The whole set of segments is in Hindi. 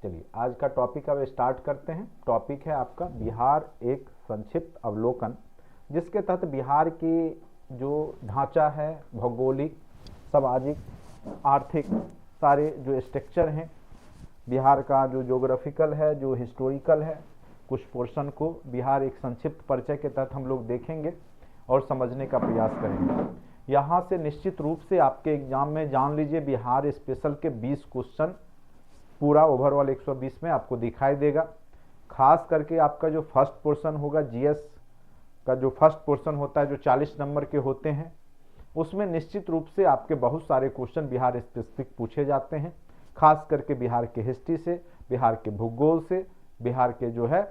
चलिए आज का टॉपिक अब स्टार्ट करते हैं। टॉपिक है आपका बिहार एक संक्षिप्त अवलोकन, जिसके तहत बिहार की जो ढांचा है, भौगोलिक, सामाजिक, आर्थिक सारे जो स्ट्रक्चर हैं बिहार का, जो ज्योग्राफिकल है, जो हिस्टोरिकल है, कुछ पोर्शन को बिहार एक संक्षिप्त परिचय के तहत हम लोग देखेंगे और समझने का प्रयास करेंगे। यहाँ से निश्चित रूप से आपके एग्जाम में जान लीजिए बिहार स्पेशल के 20 क्वेश्चन पूरा ओवरऑल 120 में आपको दिखाई देगा। खास करके आपका जो फर्स्ट पोर्शन होगा, जीएस का जो फर्स्ट पोर्शन होता है, जो 40 नंबर के होते हैं, उसमें निश्चित रूप से आपके बहुत सारे क्वेश्चन बिहार स्पेसिफिक पूछे जाते हैं। खास करके बिहार के हिस्ट्री से, बिहार के भूगोल से, बिहार के जो है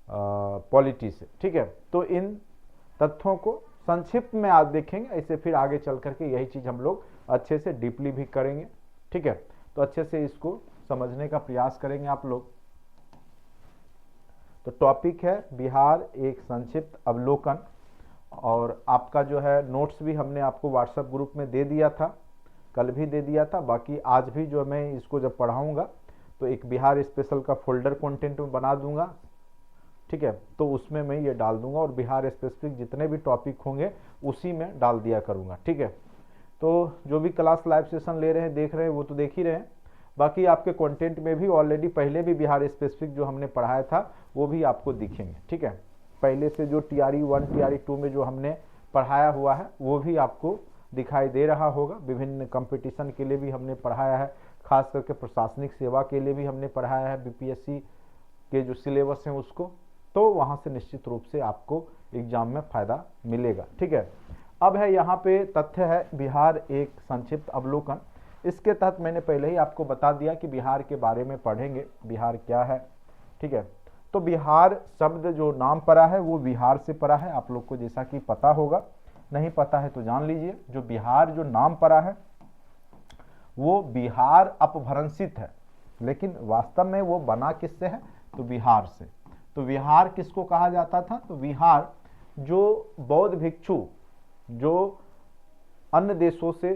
पॉलिटी से। ठीक है, तो इन तथ्यों को संक्षिप्त में आज देखेंगे, ऐसे फिर आगे चल करके यही चीज़ हम लोग अच्छे से डीपली भी करेंगे। ठीक है, तो अच्छे से इसको समझने का प्रयास करेंगे आप लोग। तो टॉपिक है बिहार एक संक्षिप्त अवलोकन, और आपका जो है नोट्स भी हमने आपको व्हाट्सएप ग्रुप में दे दिया था, कल भी दे दिया था। बाकी आज भी जो मैं इसको जब पढ़ाऊंगा तो एक बिहार स्पेशल का फोल्डर कंटेंट में बना दूंगा। ठीक है, तो उसमें मैं ये डाल दूंगा और बिहार स्पेसिफिक जितने भी टॉपिक होंगे उसी में डाल दिया करूंगा। ठीक है, तो जो भी क्लास लाइव सेशन ले रहे हैं, देख रहे हैं, वो तो देख ही रहे हैं। बाकी आपके कंटेंट में भी ऑलरेडी पहले भी बिहार स्पेसिफिक जो हमने पढ़ाया था वो भी आपको दिखेंगे। ठीक है, पहले से जो TRE 1 TRE 2 में जो हमने पढ़ाया हुआ है वो भी आपको दिखाई दे रहा होगा। विभिन्न कंपटीशन के लिए भी हमने पढ़ाया है, खास करके प्रशासनिक सेवा के लिए भी हमने पढ़ाया है, BPSC के जो सिलेबस हैं उसको, तो वहाँ से निश्चित रूप से आपको एग्जाम में फ़ायदा मिलेगा। ठीक है, अब है यहाँ पे तथ्य है बिहार एक संक्षिप्त अवलोकन। इसके तहत मैंने पहले ही आपको बता दिया कि बिहार के बारे में पढ़ेंगे, बिहार क्या है। ठीक है, तो बिहार शब्द जो नाम पड़ा है वो बिहार से पड़ा है, आप लोग को जैसा कि पता होगा, नहीं पता है तो जान लीजिए। जो बिहार जो नाम पड़ा है वो बिहार अपभ्रंशित है, लेकिन वास्तव में वो बना किससे है, तो बिहार से। तो विहार किसको कहा जाता था, तो विहार जो बौद्ध भिक्षु जो अन्य देशों से,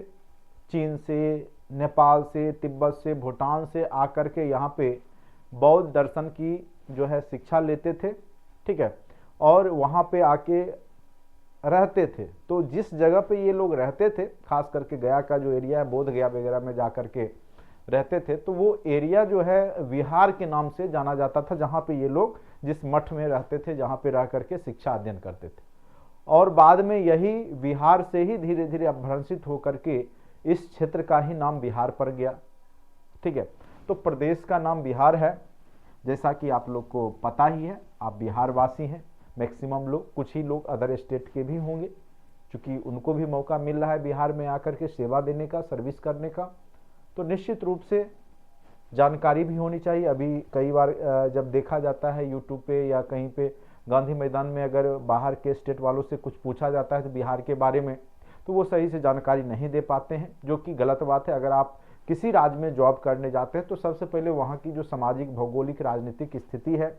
चीन से, नेपाल से, तिब्बत से, भूटान से आकर के यहाँ पे बौद्ध दर्शन की जो है शिक्षा लेते थे। ठीक है, और वहाँ पे आके रहते थे। तो जिस जगह पे ये लोग रहते थे, खास करके गया का जो एरिया है, बोध गया वगैरह में जा कर के रहते थे, तो वो एरिया जो है विहार के नाम से जाना जाता था, जहाँ पे ये लोग जिस मठ में रहते थे, जहाँ पे रह करके शिक्षा अध्ययन करते थे। और बाद में यही बिहार से ही धीरे धीरे अपभ्रंशित होकर के इस क्षेत्र का ही नाम बिहार पड़ गया। ठीक है, तो प्रदेश का नाम बिहार है, जैसा कि आप लोग को पता ही है, आप बिहार वासी हैं मैक्सिमम लोग। कुछ ही लोग अदर स्टेट के भी होंगे, क्योंकि उनको भी मौका मिल रहा है बिहार में आकर के सेवा देने का, सर्विस करने का। तो निश्चित रूप से जानकारी भी होनी चाहिए। अभी कई बार जब देखा जाता है यूट्यूब पे या कहीं पे गांधी मैदान में, अगर बाहर के स्टेट वालों से कुछ पूछा जाता है तो बिहार के बारे में, तो वो सही से जानकारी नहीं दे पाते हैं, जो कि गलत बात है। अगर आप किसी राज्य में जॉब करने जाते हैं तो सबसे पहले वहाँ की जो सामाजिक, भौगोलिक, राजनीतिक स्थिति है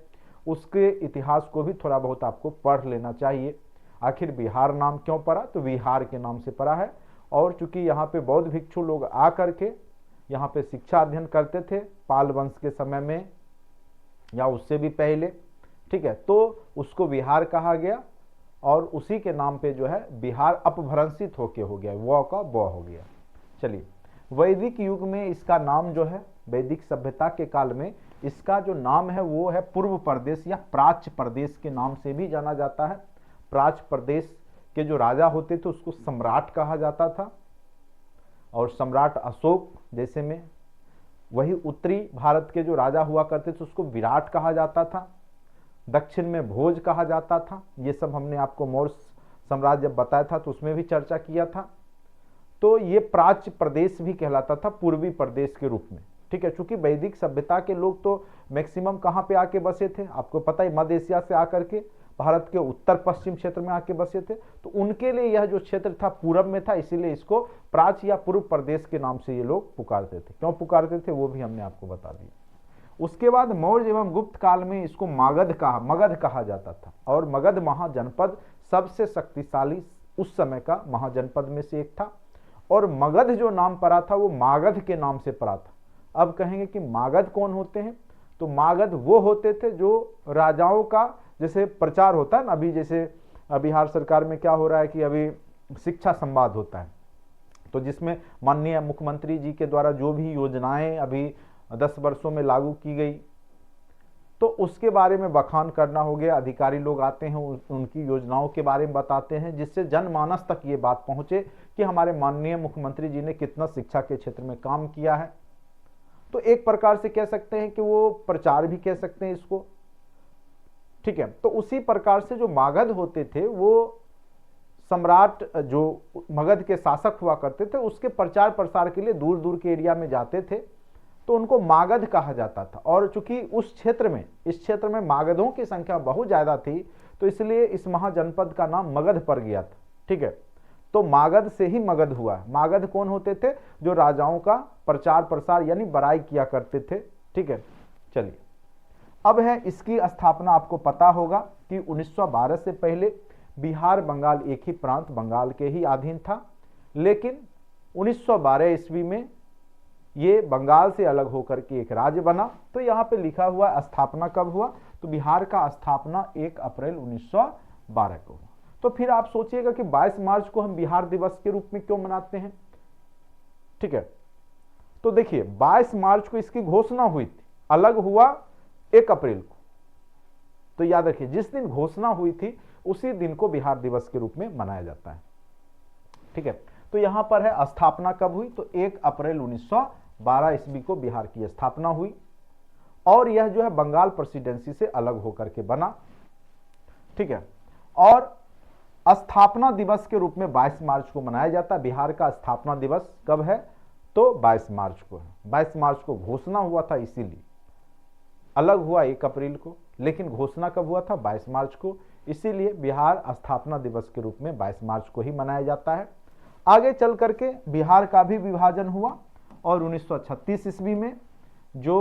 उसके इतिहास को भी थोड़ा बहुत आपको पढ़ लेना चाहिए। आखिर बिहार नाम क्यों पड़ा, तो विहार के नाम से पड़ा है। और चूंकि यहाँ पे बौद्ध भिक्षु लोग आ करके यहाँ पे शिक्षा अध्ययन करते थे पाल वंश के समय में या उससे भी पहले। ठीक है, तो उसको बिहार कहा गया, और उसी के नाम पे जो है बिहार अपभ्रंशित होके हो गया, वो का ब हो गया। चलिए, वैदिक युग में इसका नाम जो है, वैदिक सभ्यता के काल में इसका जो नाम है वो है पूर्व प्रदेश या प्राच्य प्रदेश के नाम से भी जाना जाता है। प्राच्य प्रदेश के जो राजा होते थे उसको सम्राट कहा जाता था, और सम्राट अशोक जैसे में, वही उत्तरी भारत के जो राजा हुआ करते थे उसको विराट कहा जाता था, दक्षिण में भोज कहा जाता था। ये सब हमने आपको मौर्य साम्राज्य जब बताया था तो उसमें भी चर्चा किया था। तो ये प्राच्य प्रदेश भी कहलाता था, पूर्वी प्रदेश के रूप में। ठीक है, चूंकि वैदिक सभ्यता के लोग तो मैक्सिमम कहाँ पे आके बसे थे, आपको पता है, मध्य एशिया से आकर के भारत के उत्तर पश्चिम क्षेत्र में आके बसे थे। तो उनके लिए यह जो क्षेत्र था पूरब में था, इसीलिए इसको प्राच्य या पूर्व प्रदेश के नाम से ये लोग पुकारते थे। क्यों पुकारते थे वो भी हमने आपको बता दिया। उसके बाद मौर्य एवं गुप्त काल में इसको मगध कहा जाता था, और मगध महाजनपद सबसे शक्तिशाली उस समय का महाजनपद में से एक था। और मगध जो नाम पड़ा था वो मागध के नाम से पड़ा था। अब कहेंगे कि मागध कौन होते हैं, तो मागध वो होते थे जो राजाओं का जैसे प्रचार होता है ना, अभी जैसे बिहार सरकार में क्या हो रहा है कि अभी शिक्षा संवाद होता है, तो जिसमें माननीय मुख्यमंत्री जी के द्वारा जो भी योजनाएं अभी 10 वर्षों में लागू की गई, तो उसके बारे में बखान करना हो गया। अधिकारी लोग आते हैं, उनकी योजनाओं के बारे में बताते हैं, जिससे जनमानस तक ये बात पहुंचे कि हमारे माननीय मुख्यमंत्री जी ने कितना शिक्षा के क्षेत्र में काम किया है। तो एक प्रकार से कह सकते हैं कि वो प्रचार भी कह सकते हैं इसको, ठीक है। तो उसी प्रकार से जो मागध होते थे वो सम्राट जो मगध के शासक हुआ करते थे उसके प्रचार प्रसार के लिए दूर दूर के एरिया में जाते थे, तो उनको मागध कहा जाता था। और चूंकि इस क्षेत्र में मागधों की संख्या बहुत ज्यादा थी, तो इसलिए इस महाजनपद का नाम मगध पड़ गया था, ठीक है। तो मागध से ही मगध हुआ। मागध कौन होते थे, जो राजाओं का प्रचार प्रसार यानी बड़ाई किया करते थे, ठीक है। चलिए अब है इसकी स्थापना। आपको पता होगा कि 1912 से पहले बिहार बंगाल एक ही प्रांत बंगाल के ही अधीन था, लेकिन 1912 ईस्वी में ये बंगाल से अलग होकर के एक राज्य बना। तो यहाँ पे लिखा हुआ स्थापना कब हुआ, तो बिहार का स्थापना 1 अप्रैल 1912 को हुआ। तो फिर आप सोचिएगा कि 22 मार्च को हम बिहार दिवस के रूप में क्यों मनाते हैं, ठीक है। तो देखिए 22 मार्च को इसकी घोषणा हुई थी, अलग हुआ 1 अप्रैल को। तो याद रखिए जिस दिन घोषणा हुई थी उसी दिन को बिहार दिवस के रूप में मनाया जाता है, ठीक है। तो यहां पर है स्थापना कब हुई, तो 1 अप्रैल 1912 ईस्वी को बिहार की स्थापना हुई। और यह जो है बंगाल प्रेसिडेंसी से अलग होकर के बना, ठीक है। और स्थापना दिवस के रूप में 22 मार्च को मनाया जाता है। बिहार का स्थापना दिवस कब है, तो 22 मार्च को है। 22 मार्च को घोषणा हुआ था, इसीलिए अलग हुआ 1 अप्रैल को, लेकिन घोषणा कब हुआ था, 22 मार्च को, इसीलिए बिहार स्थापना दिवस के रूप में 22 मार्च को ही मनाया जाता है। आगे चल करके बिहार का भी विभाजन हुआ और 1936 ईस्वी में जो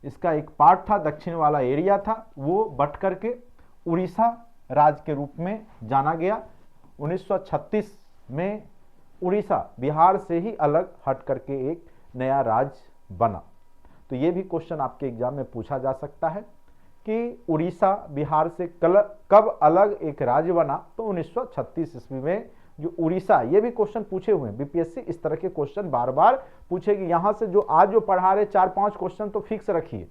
इसका एक पार्ट था, दक्षिण वाला एरिया था, वो बट करके उड़ीसा राज्य के रूप में जाना गया। 1936 में उड़ीसा बिहार से ही अलग हट करके एक नया राज्य बना। तो ये भी क्वेश्चन आपके एग्जाम में पूछा जा सकता है कि उड़ीसा बिहार से कब अलग एक राज्य बना, तो 1936 ईस्वी में जो उड़ीसा, ये भी क्वेश्चन पूछे हुए हैं। बीपीएससी इस तरह के क्वेश्चन बार बार पूछेगी। यहां से जो आज जो पढ़ा रहे 4-5 क्वेश्चन तो फिक्स रखिए,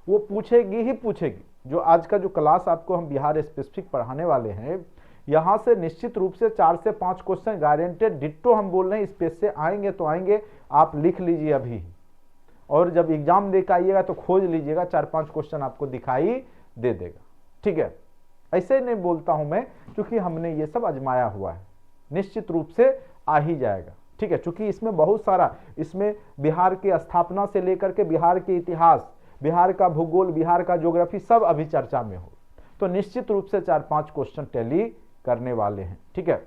वो पूछेगी ही पूछेगी। जो आज का जो क्लास आपको हम बिहार स्पेसिफिक पढ़ाने वाले हैं, यहां से निश्चित रूप से 4 से 5 क्वेश्चन गारंटेड डिट्टो हम बोल रहे हैं स्पेस से आएंगे, तो आएंगे। आप लिख लीजिए अभी, और जब एग्जाम देकर आइएगा तो खोज लीजिएगा, 4-5 क्वेश्चन आपको दिखाई दे देगा, ठीक है। ऐसे नहीं बोलता हूं मैं, क्योंकि हमने ये सब आजमाया हुआ है, निश्चित रूप से आ ही जाएगा, ठीक है। क्योंकि इसमें बहुत सारा, इसमें बिहार की स्थापना से लेकर के बिहार के इतिहास, बिहार का भूगोल, बिहार का ज्योग्राफी सब अभी चर्चा में हो, तो निश्चित रूप से 4-5 क्वेश्चन टैली करने वाले हैं, ठीक है।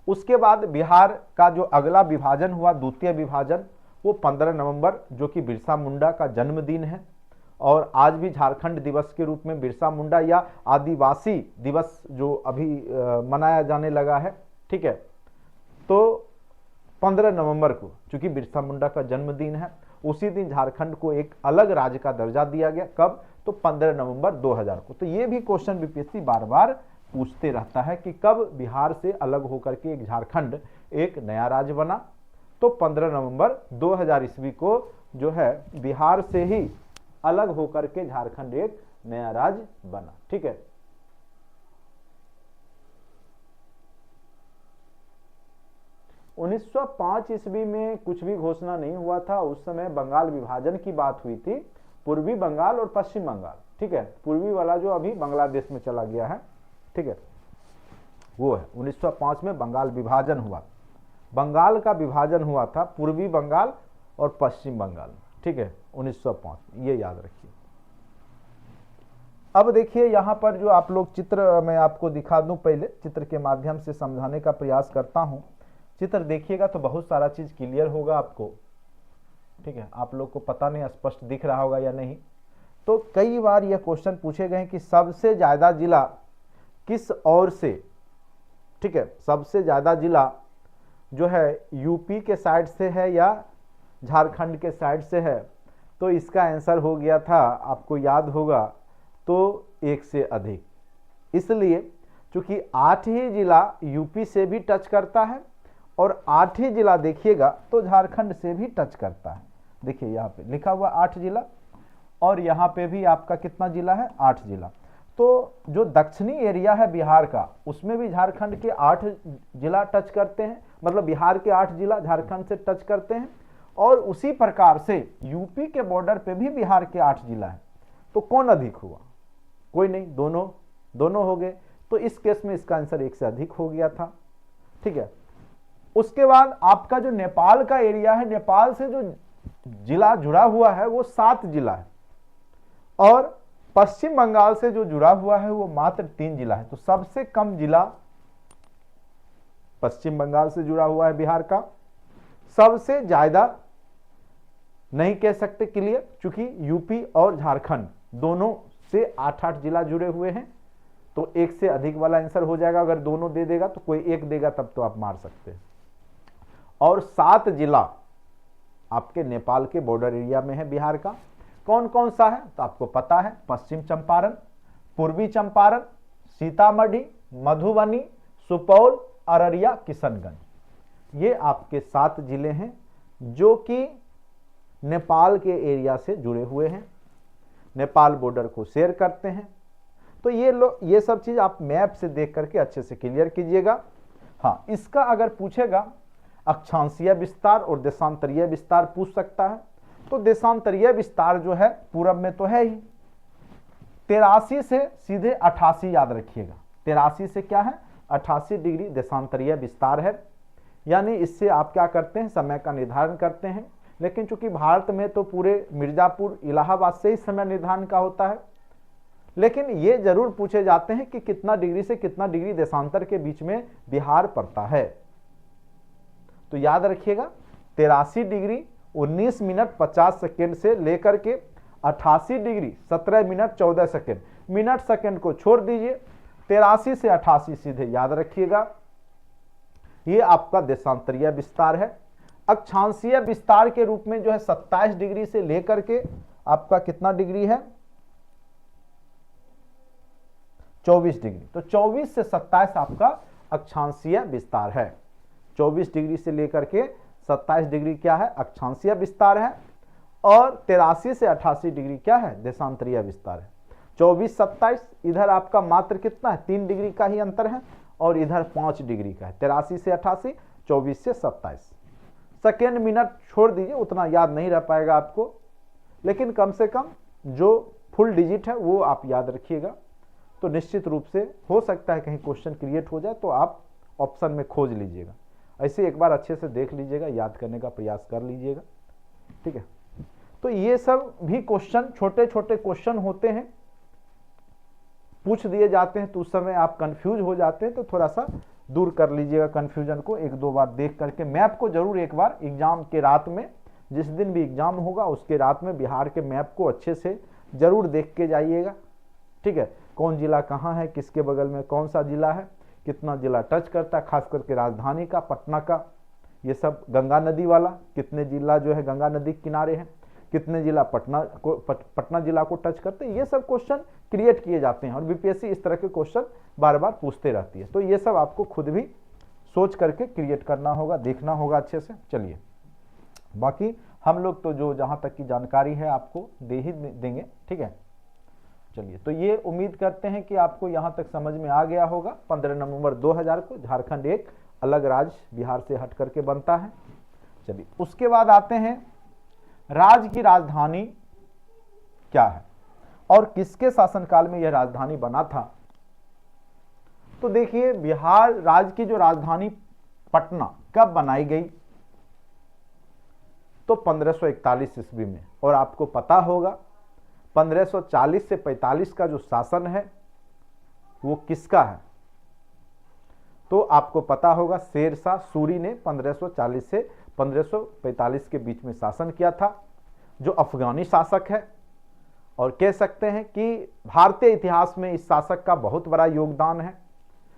उसके बाद बिहार का जो अगला विभाजन हुआ, द्वितीय विभाजन, वो 15 नवंबर, जो कि बिरसा मुंडा का जन्मदिन है। और आज भी झारखंड दिवस के रूप में बिरसा मुंडा या आदिवासी दिवस जो अभी मनाया जाने लगा है, ठीक है। तो 15 नवंबर को, चूंकि बिरसा मुंडा का जन्मदिन है, उसी दिन झारखंड को एक अलग राज्य का दर्जा दिया गया। कब, तो 15 नवंबर 2000 को। तो ये भी क्वेश्चन बीपीएससी बार बार पूछते रहता है कि कब बिहार से अलग होकर के एक झारखंड एक नया राज्य बना। तो 15 नवंबर 2000 ईस्वी को जो है बिहार से ही अलग होकर के झारखंड एक नया राज्य बना, ठीक है। उन्नीस 1905 ईस्वी में कुछ भी घोषणा नहीं हुआ था। उस समय बंगाल विभाजन की बात हुई थी, पूर्वी बंगाल और पश्चिम बंगाल, ठीक है। पूर्वी वाला जो अभी बांग्लादेश में चला गया है, ठीक है, वो है। 1905 में बंगाल विभाजन हुआ, बंगाल का विभाजन हुआ था पूर्वी बंगाल और पश्चिम बंगाल, ठीक है, 1905, ये याद रखिए। अब देखिए यहां पर जो आप लोग चित्र मैं आपको दिखा दूं, पहले चित्र के माध्यम से समझाने का प्रयास करता हूं। चित्र देखिएगा तो बहुत सारा चीज क्लियर होगा आपको, ठीक है। आप लोग को पता नहीं स्पष्ट दिख रहा होगा या नहीं। तो कई बार यह क्वेश्चन पूछे गए कि सबसे ज्यादा जिला किस ओर से, ठीक है, सबसे ज्यादा जिला जो है यूपी के साइड से है या झारखंड के साइड से है, तो इसका आंसर हो गया था, आपको याद होगा, तो 1 से अधिक। इसलिए चूंकि 8 ही जिला यूपी से भी टच करता है और 8 ही जिला देखिएगा तो झारखंड से भी टच करता है। देखिए यहाँ पे लिखा हुआ 8 जिला, और यहाँ पे भी आपका कितना जिला है, 8 जिला। तो जो दक्षिणी एरिया है बिहार का, उसमें भी झारखंड के 8 जिला टच करते हैं, मतलब बिहार के 8 जिला झारखंड से टच करते हैं, और उसी प्रकार से यूपी के बॉर्डर पे भी बिहार के 8 जिला है। तो कौन अधिक हुआ, कोई नहीं, दोनों हो गए। तो इस केस में इसका आंसर 1 से अधिक हो गया था। ठीक है, उसके बाद आपका जो नेपाल का एरिया है, नेपाल से जो जिला जुड़ा हुआ है वो 7 जिला है, और पश्चिम बंगाल से जो जुड़ा हुआ है वो मात्र 3 जिला है। तो सबसे कम जिला पश्चिम बंगाल से जुड़ा हुआ है बिहार का, सबसे ज्यादा नहीं कह सकते क्लियर, क्योंकि यूपी और झारखंड दोनों से 8-8 जिला जुड़े हुए हैं। तो 1 से अधिक वाला आंसर हो जाएगा। अगर दोनों दे देगा तो कोई एक देगा तब तो आप मार सकते हैं। और 7 जिला आपके नेपाल के बॉर्डर एरिया में है बिहार का। कौन कौन सा है तो आपको पता है, पश्चिम चंपारण, पूर्वी चंपारण, सीतामढ़ी, मधुबनी, सुपौल, अररिया, किशनगंज। ये आपके 7 जिले हैं जो कि नेपाल के एरिया से जुड़े हुए हैं, नेपाल बॉर्डर को शेयर करते हैं। तो ये सब चीज आप मैप से देख करके अच्छे से क्लियर कीजिएगा। हाँ, इसका अगर पूछेगा अक्षांशीय विस्तार और देशांतरीय विस्तार पूछ सकता है। तो देशांतरीय विस्तार जो है पूरब में तो है ही, 83 से सीधे 88 याद रखिएगा। 83 से क्या है, 88 डिग्री देशांतरीय विस्तार है। यानी इससे आप क्या करते हैं, समय का निर्धारण करते हैं। लेकिन चूंकि भारत में तो पूरे मिर्जापुर, इलाहाबाद से ही समय निर्धारण का होता है, लेकिन ये जरूर पूछे जाते हैं कि कितना डिग्री से कितना डिग्री देशांतर के बीच में बिहार पड़ता है। तो याद रखिएगा 83 डिग्री 19 मिनट 50 सेकेंड से लेकर के 88 degree 17 minute 14 second, minute second को छोड़ दीजिए, 83 से 88 सीधे याद रखिएगा। ये आपका देशांतरीय विस्तार है। अक्षांशीय विस्तार के रूप में जो है 27 डिग्री से लेकर के आपका कितना डिग्री है, 24 डिग्री। तो 24 से 27 आपका अक्षांशीय विस्तार है। 24 डिग्री से लेकर के 27 डिग्री क्या है, अक्षांशीय विस्तार है। और 83 से 88 डिग्री क्या है, देशांतरीय विस्तार है। 24-27 इधर आपका मात्र कितना है, 3 डिग्री का ही अंतर है, और इधर 5 डिग्री का है। 83 से 88, 24 से 27। सेकेंड मिनट छोड़ दीजिए, उतना याद नहीं रह पाएगा आपको, लेकिन कम से कम जो फुल डिजिट है वो आप याद रखिएगा। तो निश्चित रूप से हो सकता है कहीं क्वेश्चन क्रिएट हो जाए तो आप ऑप्शन में खोज लीजिएगा। ऐसे एक बार अच्छे से देख लीजिएगा, याद करने का प्रयास कर लीजिएगा। ठीक है, तो ये सब भी क्वेश्चन, छोटे छोटे क्वेश्चन होते हैं, पूछ दिए जाते हैं, तो उस समय आप कंफ्यूज हो जाते हैं। तो थोड़ा सा दूर कर लीजिएगा कंफ्यूजन को, 1-2 बार देख करके। मैप को जरूर एक बार एग्जाम के रात में, जिस दिन भी एग्जाम होगा उसके रात में बिहार के मैप को अच्छे से जरूर देख के जाइएगा। ठीक है, कौन जिला कहाँ है, किसके बगल में कौन सा जिला है, कितना जिला टच करता है, खास करके राजधानी का, पटना का, ये सब, गंगा नदी वाला, कितने जिला जो है गंगा नदी के किनारे हैं, कितने जिला पटना जिला को टच करते हैं। ये सब क्वेश्चन क्रिएट किए जाते हैं और बीपीएससी इस तरह के क्वेश्चन बार बार पूछते रहती है। तो ये सब आपको खुद भी सोच करके क्रिएट करना होगा, देखना होगा अच्छे से। चलिए, बाकी हम लोग तो जो जहाँ तक की जानकारी है आपको दे ही देंगे। ठीक है, चलिए, तो ये उम्मीद करते हैं कि आपको यहाँ तक समझ में आ गया होगा। 15 नवंबर 2000 को झारखंड एक अलग राज्य बिहार से हट करके बनता है। चलिए, उसके बाद आते हैं राज्य की राजधानी क्या है और किसके शासनकाल में यह राजधानी बना था। तो देखिए, बिहार राज्य की जो राजधानी पटना कब बनाई गई, तो 1541 ईस्वी में। और आपको पता होगा 1540 से 45 का जो शासन है वो किसका है, तो आपको पता होगा शेरशाह सूरी ने 1540 से 1545 के बीच में शासन किया था, जो अफगानी शासक है। और कह सकते हैं कि भारतीय इतिहास में इस शासक का बहुत बड़ा योगदान है,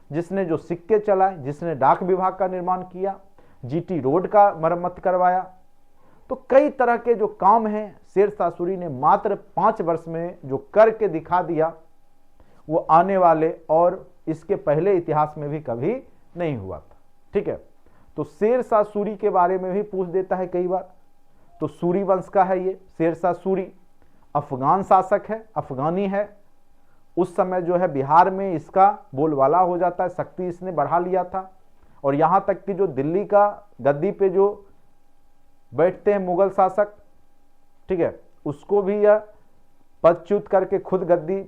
जिसने जो सिक्के चलाए, जिसने डाक विभाग का निर्माण किया, जीटी रोड का मरम्मत करवाया। तो कई तरह के जो काम हैं शेरशाह सूरी ने मात्र 5 वर्ष में जो करके दिखा दिया, वो आने वाले और इसके पहले इतिहास में भी कभी नहीं हुआ था। ठीक है, तो शेरशाह सूरी के बारे में भी पूछ देता है कई बार। तो सूरी वंश का है ये शेरशाह सूरी, अफगान शासक है, अफगानी है। उस समय जो है बिहार में इसका बोलबाला हो जाता है, शक्ति इसने बढ़ा लिया था। और यहां तक कि जो दिल्ली का गद्दी पे जो बैठते हैं मुगल शासक, ठीक है, उसको भी यह पदच्युत करके खुद गद्दी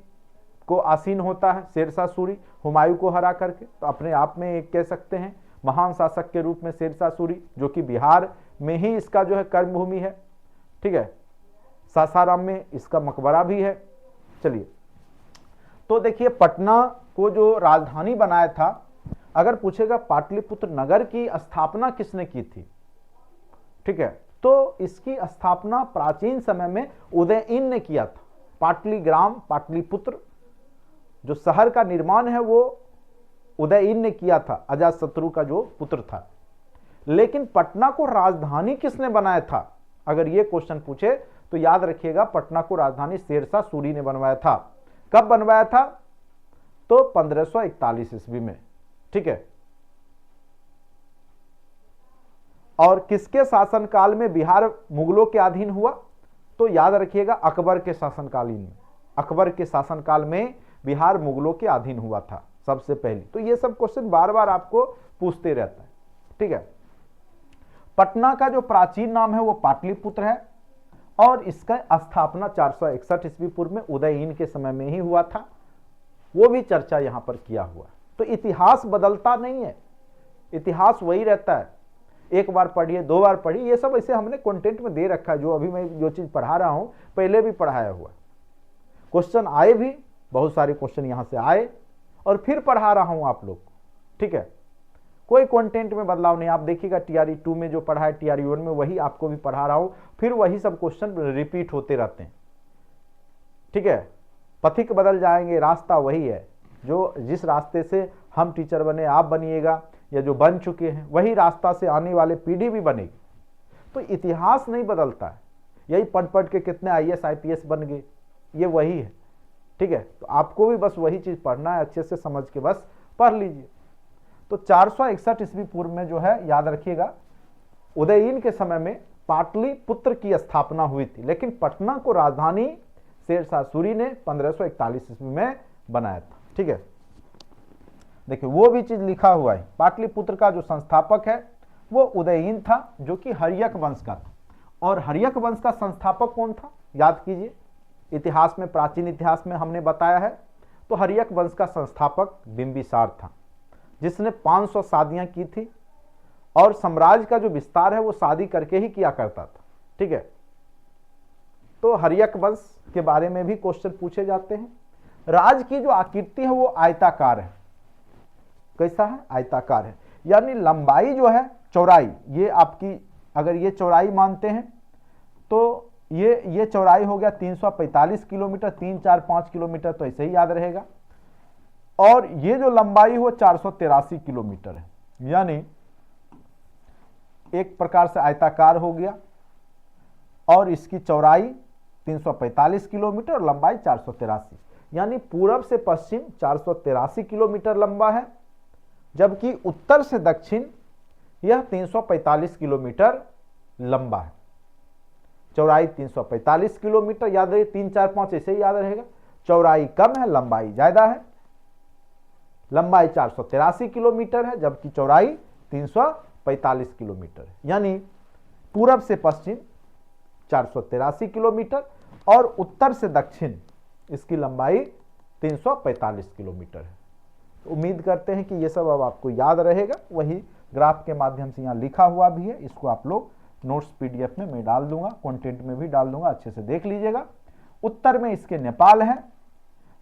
को आसीन होता है शेरशाह सूरी, हुमायूं को हरा करके। तो अपने आप में एक कह सकते हैं महान शासक के रूप में शेरशाह सूरी, जो कि बिहार में ही इसका जो है कर्मभूमि है। ठीक है, सासाराम में इसका मकबरा भी है। चलिए, तो देखिए पटना को जो राजधानी बनाया था, अगर पूछेगा पाटलिपुत्र नगर की स्थापना किसने की थी, ठीक है, तो इसकी स्थापना प्राचीन समय में उदयइन ने किया था। पाटलीग्राम, पाटलिपुत्र जो शहर का निर्माण है वो उदयइन ने किया था, अजातशत्रु का जो पुत्र था। लेकिन पटना को राजधानी किसने बनाया था, अगर ये क्वेश्चन पूछे तो याद रखिएगा पटना को राजधानी शेरशाह सूरी ने बनवाया था। कब बनवाया था, तो 1541 ईस्वी में। ठीक है, और किसके शासनकाल में बिहार मुगलों के अधीन हुआ, तो याद रखिएगा अकबर के शासनकालीन में। अकबर के शासनकाल में बिहार मुगलों के अधीन हुआ था सबसे पहले। तो ये सब क्वेश्चन बार बार आपको पूछते रहता है। ठीक है, पटना का जो प्राचीन नाम है वो पाटलिपुत्र है, और इसका स्थापना 461 ईस्वी पूर्व में उदयइन के समय में ही हुआ था। वो भी चर्चा यहां पर किया हुआ है। तो इतिहास बदलता नहीं है, इतिहास वही रहता है। एक बार पढ़िए, 2 बार पढ़िए, ये सब ऐसे हमने कंटेंट में दे रखा है। जो अभी मैं जो चीज पढ़ा रहा हूं पहले भी पढ़ाया हुआ। क्वेश्चन आए भी, बहुत सारे क्वेश्चन यहां से आए और फिर पढ़ा रहा हूं आप लोग। ठीक है, कोई कंटेंट में बदलाव नहीं। आप देखिएगा टीआरई 2 में जो पढ़ा है टीआरई 1 में वही आपको भी पढ़ा रहा हूं, फिर वही सब क्वेश्चन रिपीट होते रहते हैं। ठीक है, पथिक बदल जाएंगे, रास्ता वही है। जो जिस रास्ते से हम टीचर बने, आप बनिएगा, या जो बन चुके हैं वही रास्ता से आने वाले पीढ़ी भी बनेगी। तो इतिहास नहीं बदलता है। यही पढ़ पढ़ के कितने आईएएस आईपीएस बन गए, ये वही है। ठीक है, तो आपको भी बस वही चीज पढ़ना है, अच्छे से समझ के बस पढ़ लीजिए। तो 461 ईस्वी पूर्व में जो है, याद रखिएगा, उदयइन के समय में पाटलिपुत्र की स्थापना हुई थी। लेकिन पटना को राजधानी शेरशाह सूरी ने 1541 ईस्वी में बनाया था। ठीक है, देखिए वो भी चीज लिखा हुआ है। पाटलिपुत्र का जो संस्थापक है वो उदयइन था, जो कि हर्यक वंश का था। और हर्यक वंश का संस्थापक कौन था, याद कीजिए। इतिहास में, प्राचीन इतिहास में हमने बताया है, तो हर्यक वंश का संस्थापक बिंबिसार था, जिसने 500 शादियां की थी। और साम्राज्य का जो विस्तार है वो शादी करके ही किया करता था। ठीक है, तो हर्यक वंश के बारे में भी क्वेश्चन पूछे जाते हैं। राज की जो आकृति है वो आयताकार है। कैसा है, आयताकार है। यानी लंबाई जो है, चौड़ाई, ये आपकी अगर ये चौड़ाई मानते हैं तो ये चौड़ाई हो गया 345 किलोमीटर, 3, 4, 5 किलोमीटर तो ऐसे ही याद रहेगा। और ये जो लंबाई हो 483 किलोमीटर है। यानी एक प्रकार से आयताकार हो गया, और इसकी चौड़ाई 345 किलोमीटर और लंबाई 483, यानी पूरब से पश्चिम 483 किलोमीटर लंबा है, जबकि उत्तर से दक्षिण यह 345 किलोमीटर लंबा है। चौड़ाई 345 किलोमीटर, याद रहे, 3, 4, 5 ऐसे ही याद रहेगा। चौड़ाई कम है, लंबाई ज्यादा है। लंबाई 483 किलोमीटर है, जबकि चौड़ाई 345 किलोमीटर है। यानी पूरब से पश्चिम 483 किलोमीटर और उत्तर से दक्षिण इसकी लंबाई 345 किलोमीटर है। तो उम्मीद करते हैं कि ये सब अब आपको याद रहेगा। वही ग्राफ के माध्यम से यहाँ लिखा हुआ भी है, इसको आप लोग नोट्स पीडीएफ में मैं डाल दूंगा, कंटेंट में भी डाल दूंगा, अच्छे से देख लीजिएगा। उत्तर में इसके नेपाल है,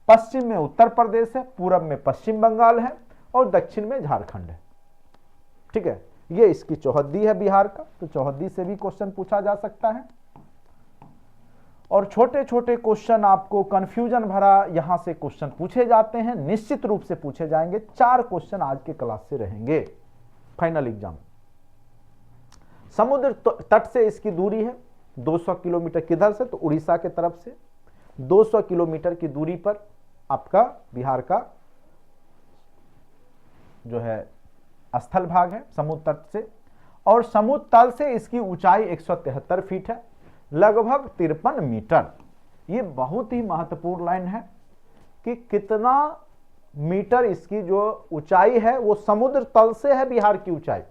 पश्चिम में उत्तर प्रदेश है, पूरब में पश्चिम बंगाल है और दक्षिण में झारखंड है। ठीक है, ये इसकी चौहद्दी है बिहार का। तो चौहद्दी से भी क्वेश्चन पूछा जा सकता है। और छोटे छोटे क्वेश्चन आपको कंफ्यूजन भरा यहां से क्वेश्चन पूछे जाते हैं, निश्चित रूप से पूछे जाएंगे। 4 क्वेश्चन आज के क्लास से रहेंगे फाइनल एग्जाम। समुद्र तट से इसकी दूरी है 200 किलोमीटर। किधर से? तो उड़ीसा के तरफ से 200 किलोमीटर की दूरी पर आपका बिहार का जो है स्थल भाग है समुद्र तट से। और समुद्र तल से इसकी ऊंचाई 173 फीट है, लगभग 53 मीटर। ये बहुत ही महत्वपूर्ण लाइन है कि कितना मीटर इसकी जो ऊंचाई है वो समुद्र तल से है बिहार की ऊंचाई।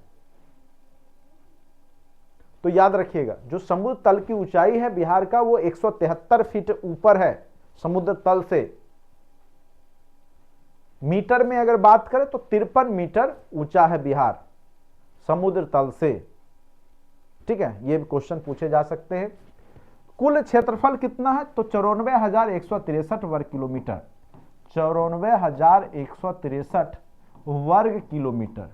तो याद रखिएगा, जो समुद्र तल की ऊंचाई है बिहार का वो 173 फीट ऊपर है समुद्र तल से। मीटर में अगर बात करें तो 53 मीटर ऊंचा है बिहार समुद्र तल से। ठीक है, ये क्वेश्चन पूछे जा सकते हैं। कुल क्षेत्रफल कितना है? तो 94,163 वर्ग किलोमीटर। 94,163 वर्ग किलोमीटर।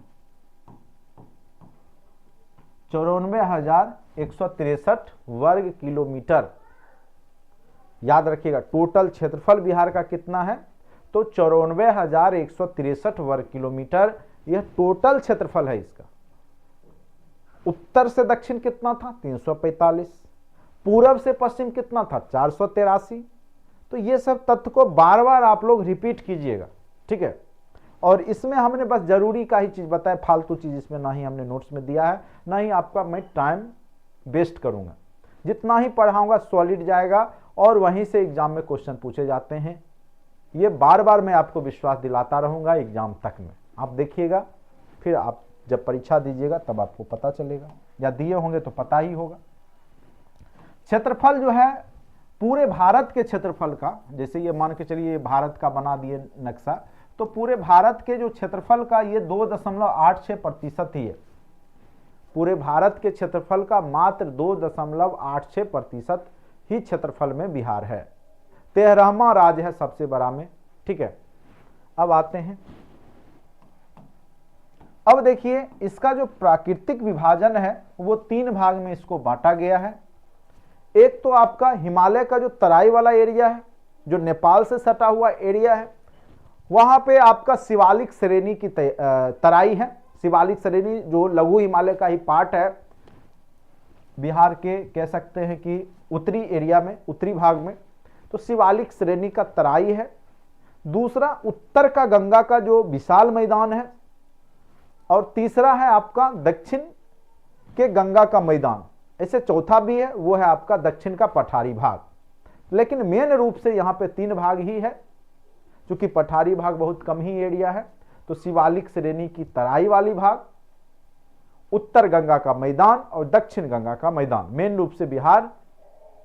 94,163 वर्ग किलोमीटर। याद रखिएगा, टोटल क्षेत्रफल बिहार का कितना है? तो 94,163 वर्ग किलोमीटर यह टोटल क्षेत्रफल है इसका। उत्तर से दक्षिण कितना था? 345। पूरब से पश्चिम कितना था? 483। तो ये सब तथ्य को बार बार आप लोग रिपीट कीजिएगा। ठीक है, और इसमें हमने बस जरूरी का ही चीज बताया, फालतू चीज इसमें ना ही हमने नोट्स में दिया है, ना ही आपका मैं टाइम वेस्ट करूंगा। जितना ही पढ़ाऊंगा सॉलिड जाएगा और वहीं से एग्जाम में क्वेश्चन पूछे जाते हैं। ये बार बार मैं आपको विश्वास दिलाता रहूंगा एग्जाम तक में। आप देखिएगा, फिर आप जब परीक्षा दीजिएगा तब आपको पता चलेगा, या दिए होंगे तो पता ही होगा। क्षेत्रफल जो है पूरे भारत के क्षेत्रफल का, जैसे ये मान के चलिए भारत का बना दिए नक्शा, तो पूरे भारत के जो क्षेत्रफल का ये 2.86% ही है। पूरे भारत के क्षेत्रफल का मात्र 2.86% ही क्षेत्रफल में बिहार है। 13वां राज्य है सबसे बड़ा में। ठीक है, अब आते हैं, अब देखिए इसका जो प्राकृतिक विभाजन है वो 3 भाग में इसको बांटा गया है। एक तो आपका हिमालय का जो तराई वाला एरिया है, जो नेपाल से सटा हुआ एरिया है, वहां पे आपका शिवालिक श्रेणी की तराई है। शिवालिक श्रेणी जो लघु हिमालय का ही पार्ट है बिहार के, कह सकते हैं कि उत्तरी एरिया में, उत्तरी भाग में, तो शिवालिक श्रेणी का तराई है। दूसरा उत्तर का गंगा का जो विशाल मैदान है, और तीसरा है आपका दक्षिण के गंगा का मैदान। ऐसे चौथा भी है, वो है आपका दक्षिण का पठारी भाग। लेकिन मेन रूप से यहां पे 3 भाग ही है, क्योंकि पठारी भाग बहुत कम ही एरिया है। तो शिवालिक श्रेणी की तराई वाली भाग, उत्तर गंगा का मैदान और दक्षिण गंगा का मैदान, मेन रूप से बिहार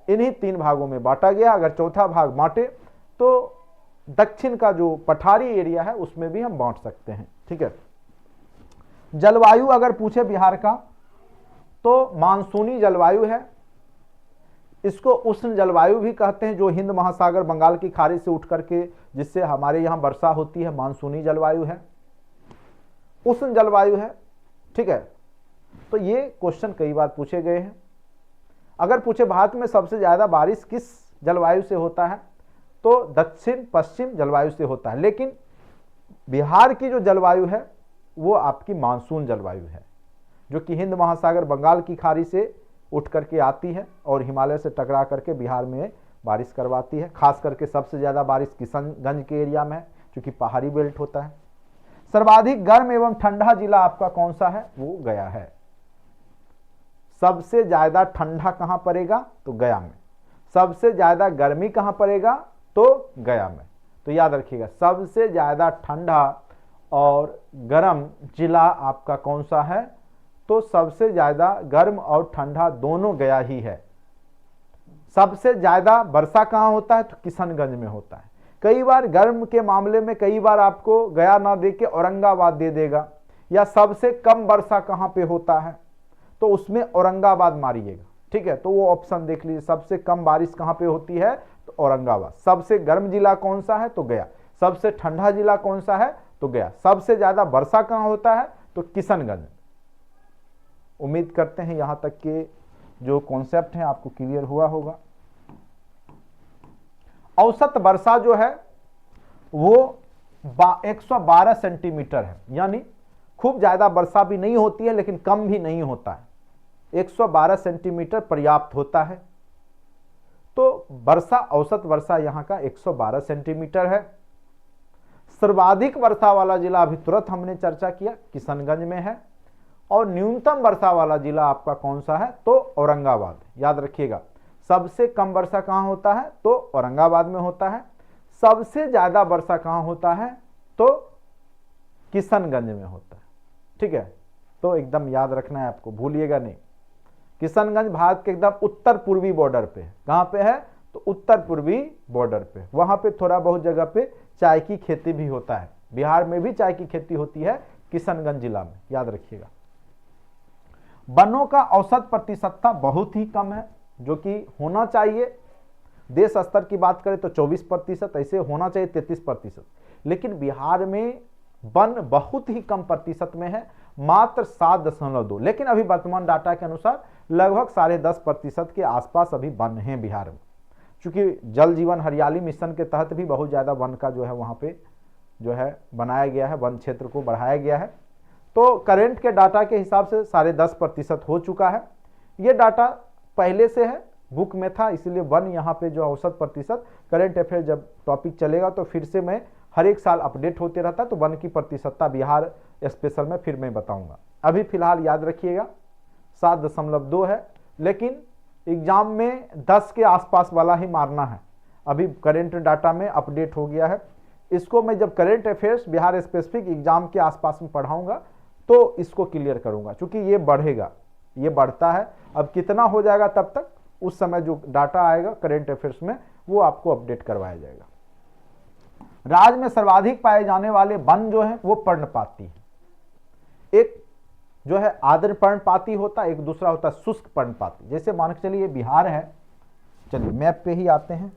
इन्हीं 3 भागों में बांटा गया। अगर चौथा भाग बांटे तो दक्षिण का जो पठारी एरिया है उसमें भी हम बांट सकते हैं। ठीक है, जलवायु अगर पूछे बिहार का तो मानसूनी जलवायु है। इसको उष्ण जलवायु भी कहते हैं, जो हिंद महासागर बंगाल की खाड़ी से उठ करके जिससे हमारे यहाँ वर्षा होती है, मानसूनी जलवायु है, उष्ण जलवायु है। ठीक है, तो ये क्वेश्चन कई बार पूछे गए हैं। अगर पूछे भारत में सबसे ज्यादा बारिश किस जलवायु से होता है, तो दक्षिण पश्चिम जलवायु से होता है। लेकिन बिहार की जो जलवायु है वो आपकी मानसून जलवायु है, जो कि हिंद महासागर बंगाल की खाड़ी से उठ करके आती है और हिमालय से टकरा करके बिहार में बारिश करवाती है। खास करके सबसे ज़्यादा बारिश किशनगंज के एरिया में है, क्योंकि पहाड़ी बेल्ट होता है। सर्वाधिक गर्म एवं ठंडा जिला आपका कौन सा है? वो गया है। सबसे ज़्यादा ठंडा कहाँ पड़ेगा? तो गया में। सबसे ज़्यादा गर्मी कहाँ पड़ेगा? तो गया में। तो याद रखिएगा, सबसे ज़्यादा ठंडा और गर्म जिला आपका कौन सा है? तो सबसे ज्यादा गर्म और ठंडा दोनों गया ही है। सबसे ज्यादा वर्षा कहां होता है? तो किशनगंज में होता है। कई बार गर्म के मामले में कई बार आपको गया ना दे के औरंगाबाद दे देगा। या सबसे कम वर्षा कहां पे होता है? तो उसमें औरंगाबाद मारिएगा। ठीक है, तो वो ऑप्शन देख लीजिए, सबसे कम बारिश कहां पे होती है? तो औरंगाबाद। सबसे गर्म जिला कौन सा है? तो गया। सबसे ठंडा जिला कौन सा है? तो गया। सबसे ज्यादा वर्षा कहां होता है? तो किशनगंज। उम्मीद करते हैं यहां तक के जो कॉन्सेप्ट है आपको क्लियर हुआ होगा। औसत वर्षा जो है वो 112 सेंटीमीटर है, यानी खूब ज्यादा वर्षा भी नहीं होती है लेकिन कम भी नहीं होता है। 112 सेंटीमीटर पर्याप्त होता है। तो वर्षा, औसत वर्षा यहाँ का 112 सेंटीमीटर है। सर्वाधिक वर्षा वाला जिला अभी तुरंत हमने चर्चा किया, किशनगंज में है। और न्यूनतम वर्षा वाला जिला आपका कौन सा है, तो औरंगाबाद। याद रखिएगा, सबसे कम वर्षा कहाँ होता है, तो औरंगाबाद में होता है। सबसे ज्यादा वर्षा कहाँ होता है, तो किशनगंज में होता है। ठीक है, तो एकदम याद रखना है आपको, भूलिएगा नहीं। किशनगंज भारत के एकदम उत्तर पूर्वी बॉर्डर पे है। कहाँ पे है, तो उत्तर पूर्वी बॉर्डर पे। वहां पे थोड़ा बहुत जगह पे चाय की खेती भी होता है। बिहार में भी चाय की खेती होती है, किशनगंज जिला में, याद रखिएगा। वनों का औसत प्रतिशतता बहुत ही कम है, जो कि होना चाहिए। देश स्तर की बात करें तो 24%, ऐसे होना चाहिए 33%। लेकिन बिहार में वन बहुत ही कम प्रतिशत में है, मात्र 7.2। लेकिन अभी वर्तमान डाटा के अनुसार लगभग 10.5% के आसपास अभी वन हैं बिहार में। चूंकि जल जीवन हरियाली मिशन के तहत भी बहुत ज़्यादा वन का जो है वहाँ पे जो है बनाया गया है, वन क्षेत्र को बढ़ाया गया है। तो करंट के डाटा के हिसाब से 10.5% हो चुका है। ये डाटा पहले से है, बुक में था, इसलिए वन यहाँ पे जो औसत प्रतिशत, करंट अफेयर जब टॉपिक चलेगा तो फिर से मैं हर एक साल अपडेट होते रहता, तो वन की प्रतिशतता बिहार स्पेशल में फिर मैं बताऊंगा। अभी फिलहाल याद रखिएगा 7.2 है, लेकिन एग्जाम में 10 के आसपास वाला ही मारना है। अभी करंट डाटा में अपडेट हो गया है। इसको मैं जब current affairs Bihar specific exam के आसपास में पढ़ाऊंगा तो इसको क्लियर करूंगा, क्योंकि ये बढ़ेगा, ये बढ़ता है। अब कितना हो जाएगा तब तक, उस समय जो डाटा आएगा करंट अफेयर्स में वो आपको अपडेट करवाया जाएगा। राज्य में सर्वाधिक पाए जाने वाले वन जो है वो पर्णपाती है। एक जो है आर्द्र पर्णपाती होता है, एक दूसरा होता है शुष्क पर्णपाती। जैसे मान के चलिए बिहार है, चलिए मैप पे ही आते हैं।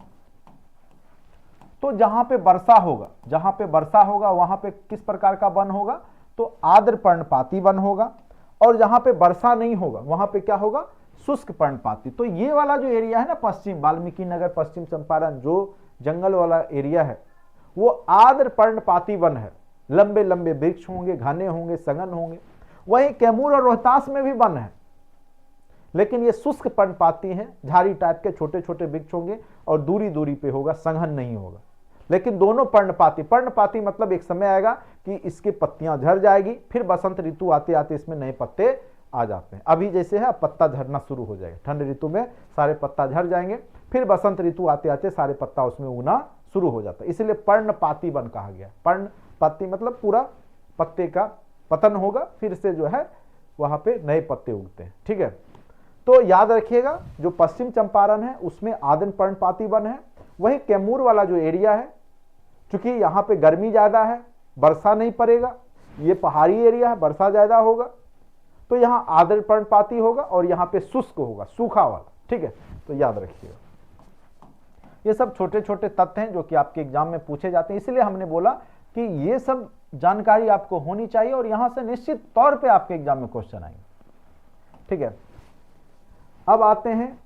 तो जहां पे वर्षा होगा, जहां पे वर्षा होगा वहां पे किस प्रकार का वन होगा, तो आर्द्र पर्णपाती वन होगा। और जहां पे वर्षा नहीं होगा वहां पे क्या होगा, शुष्क पर्णपाती। तो ये वाला जो एरिया है ना, पश्चिम वाल्मीकि नगर, पश्चिम चंपारण, जो जंगल वाला एरिया है वो आर्द्र पर्णपाती वन है। लंबे लंबे वृक्ष होंगे, घने होंगे, सघन होंगे। वहीं कैमूर और रोहतास में भी वन है, लेकिन ये शुष्क पर्णपाती हैं। झाड़ी टाइप के छोटे छोटे वृक्ष होंगे और दूरी दूरी पे होगा, सघन नहीं होगा। लेकिन दोनों पर्णपाती, पर्णपाती मतलब एक समय आएगा कि इसकी पत्तियां झड़ जाएगी, फिर बसंत ऋतु आते आते इसमें नए पत्ते आ जाते हैं। अभी जैसे है पत्ता झड़ना शुरू हो जाएगा, ठंड ऋतु में सारे पत्ता झड़ जाएंगे, फिर बसंत ऋतु आते आते सारे पत्ता उसमें उगना शुरू हो जाता है। इसलिए पर्णपाती वन कहा गया। पर्णपाती मतलब पूरा पत्ते का पतन होगा, फिर से जो है वहां पे नए पत्ते उगते हैं। ठीक है, तो याद रखिएगा जो पश्चिम चंपारण है उसमें आर्द्र पर्णपाती वन है। वही कैमूर वाला जो एरिया है, चूंकि यहाँ पे गर्मी ज्यादा है, वर्षा नहीं पड़ेगा, ये पहाड़ी एरिया है, वर्षा ज्यादा होगा, तो यहाँ आर्द्र पर्णपाती होगा और यहाँ पे शुष्क होगा, सूखा वाला। ठीक है, तो याद रखिएगा। ये सब छोटे छोटे तथ्य हैं जो कि आपके एग्जाम में पूछे जाते हैं, इसलिए हमने बोला कि ये सब जानकारी आपको होनी चाहिए और यहां से निश्चित तौर पे आपके एग्जाम में क्वेश्चन आएंगे। ठीक है, अब आते हैं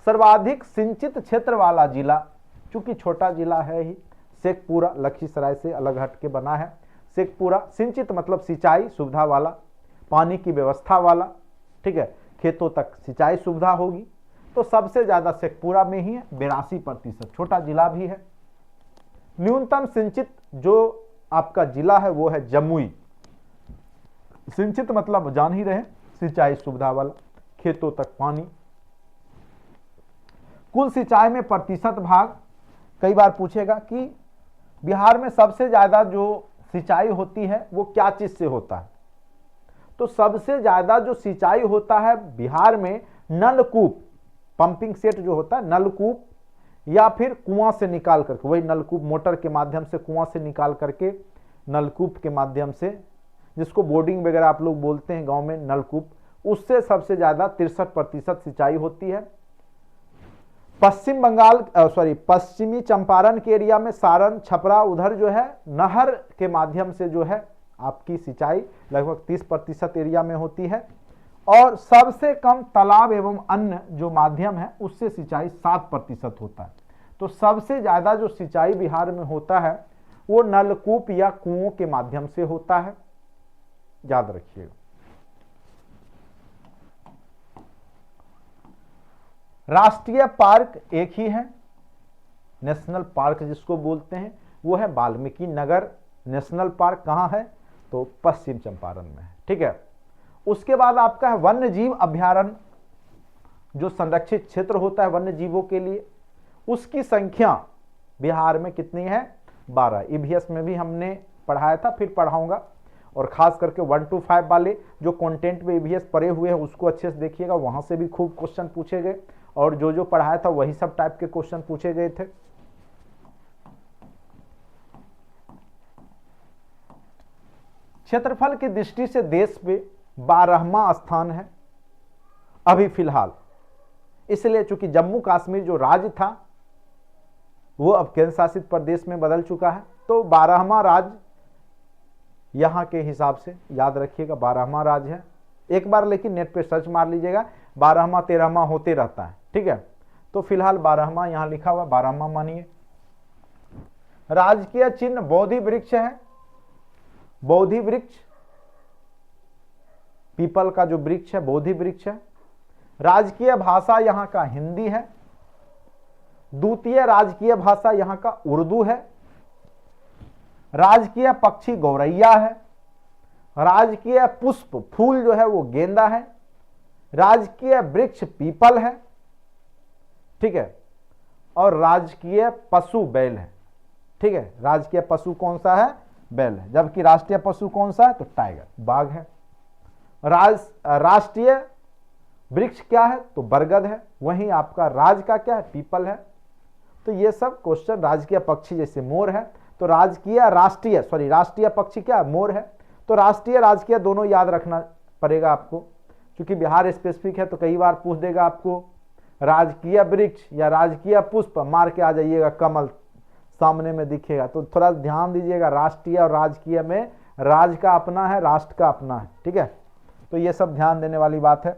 सर्वाधिक सिंचित क्षेत्र वाला जिला। चूंकि छोटा जिला है ही, शेखपुरा लखीसराय से अलग हट के बना है। शेखपुरा सिंचित मतलब सिंचाई सुविधा वाला, पानी की व्यवस्था वाला। ठीक है, खेतों तक सिंचाई सुविधा होगी, तो सबसे ज्यादा शेखपुरा में ही है, 82%। छोटा जिला भी है। न्यूनतम सिंचित जो आपका जिला है वो है जमुई। सिंचित मतलब जान ही रहे, सिंचाई सुविधा वाला, खेतों तक पानी। कुल सिंचाई में प्रतिशत भाग, कई बार पूछेगा कि बिहार में सबसे ज्यादा जो सिंचाई होती है वो क्या चीज से होता है, तो सबसे ज्यादा जो सिंचाई होता है बिहार में नलकूप, पंपिंग सेट जो होता है, नलकूप या फिर कुआं से निकाल करके, वही नलकूप मोटर के माध्यम से कुआं से निकाल करके नलकूप के माध्यम से, जिसको बोर्डिंग वगैरह आप लोग बोलते हैं गांव में, नलकूप, उससे सबसे ज्यादा 63% सिंचाई होती है। पश्चिमी चंपारण के एरिया में सारण, छपरा, उधर जो है नहर के माध्यम से जो है आपकी सिंचाई लगभग 30% एरिया में होती है। और सबसे कम तालाब एवं अन्य जो माध्यम है उससे सिंचाई 7% होता है। तो सबसे ज्यादा जो सिंचाई बिहार में होता है वो नलकूप या कुओं के माध्यम से होता है, याद रखिएगा। राष्ट्रीय पार्क एक ही है, नेशनल पार्क जिसको बोलते हैं, वो है वाल्मीकि नगर नेशनल पार्क। कहाँ है? तो पश्चिम चंपारण में है। ठीक है। उसके बाद आपका है वन्य जीव अभ्यारण्य, जो संरक्षित क्षेत्र होता है वन्य जीवों के लिए, उसकी संख्या बिहार में कितनी है? 12। ईवीएस में भी हमने पढ़ाया था, फिर पढ़ाऊंगा। और खास करके 1 to 5 वाले जो कंटेंट में ईवीएस पढ़े हुए हैं उसको अच्छे से देखिएगा, वहां से भी खूब क्वेश्चन पूछे गए, और जो जो पढ़ाया था वही सब टाइप के क्वेश्चन पूछे गए थे। क्षेत्रफल की दृष्टि से देश में 12वां स्थान है अभी फिलहाल, इसलिए चूंकि जम्मू कश्मीर जो राज्य था वो अब केंद्र शासित प्रदेश में बदल चुका है, तो 12वां राज्य यहां के हिसाब से याद रखिएगा 12वां राज्य है। एक बार लेकिन नेट पे सर्च मार लीजिएगा, 12वां 13वां होते रहता है। ठीक है, तो फिलहाल 12वां यहां लिखा हुआ, 12वां मानिए। राजकीय चिन्ह बोधि वृक्ष है, बोधि वृक्ष, पीपल का जो वृक्ष है बोधि वृक्ष है। राजकीय भाषा यहां का हिंदी है। द्वितीय राजकीय भाषा यहां का उर्दू है। राजकीय पक्षी गौरैया है। राजकीय पुष्प फूल जो है वो गेंदा है। राजकीय वृक्ष पीपल है। ठीक है, और राजकीय पशु बैल है। ठीक है, राजकीय पशु कौन सा है? बैल है। जबकि राष्ट्रीय पशु कौन सा है? तो टाइगर, बाघ है। राष्ट्रीय वृक्ष क्या है? तो बरगद है। वहीं आपका राज का क्या है? पीपल है। तो ये सब क्वेश्चन, राजकीय पक्षी जैसे मोर है, तो राष्ट्रीय पक्षी क्या? मोर है। तो राष्ट्रीय राजकीय दोनों याद रखना पड़ेगा आपको, क्योंकि बिहार स्पेसिफिक है तो कई बार पूछ देगा आपको राजकीय वृक्ष या राजकीय पुष्प, मार के आ जाइएगा कमल सामने में दिखेगा। तो थोड़ा ध्यान दीजिएगा, राष्ट्रीय और राजकीय में राज का अपना है, राष्ट्र का अपना है। ठीक है, तो ये सब ध्यान देने वाली बात है।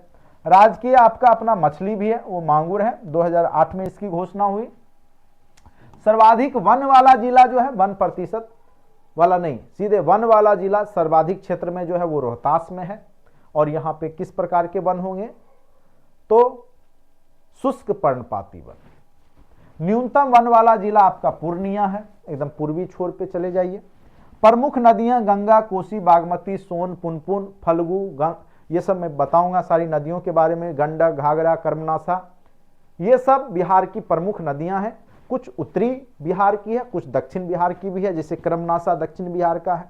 राजकीय आपका अपना मछली भी है, वो मांगुर है। 2008 में इसकी घोषणा हुई। सर्वाधिक वन वाला जिला जो है, 1% वाला नहीं, सीधे वन वाला जिला सर्वाधिक क्षेत्र में जो है वो रोहतास में है। और यहां पे किस प्रकार के वन होंगे? तो शुष्क पर्णपाती वन। न्यूनतम वन वाला जिला आपका पूर्णिया है, एकदम पूर्वी छोर पे चले जाइए। प्रमुख नदियां गंगा, कोसी, बागमती, सोन, पुनपुन, फल्गु, ये सब मैं बताऊंगा सारी नदियों के बारे में। गंडक, घाघरा, कर्मनासा, ये सब बिहार की प्रमुख नदियां हैं। कुछ उत्तरी बिहार की है, कुछ दक्षिण बिहार की भी है, जैसे कर्मनासा दक्षिण बिहार का है,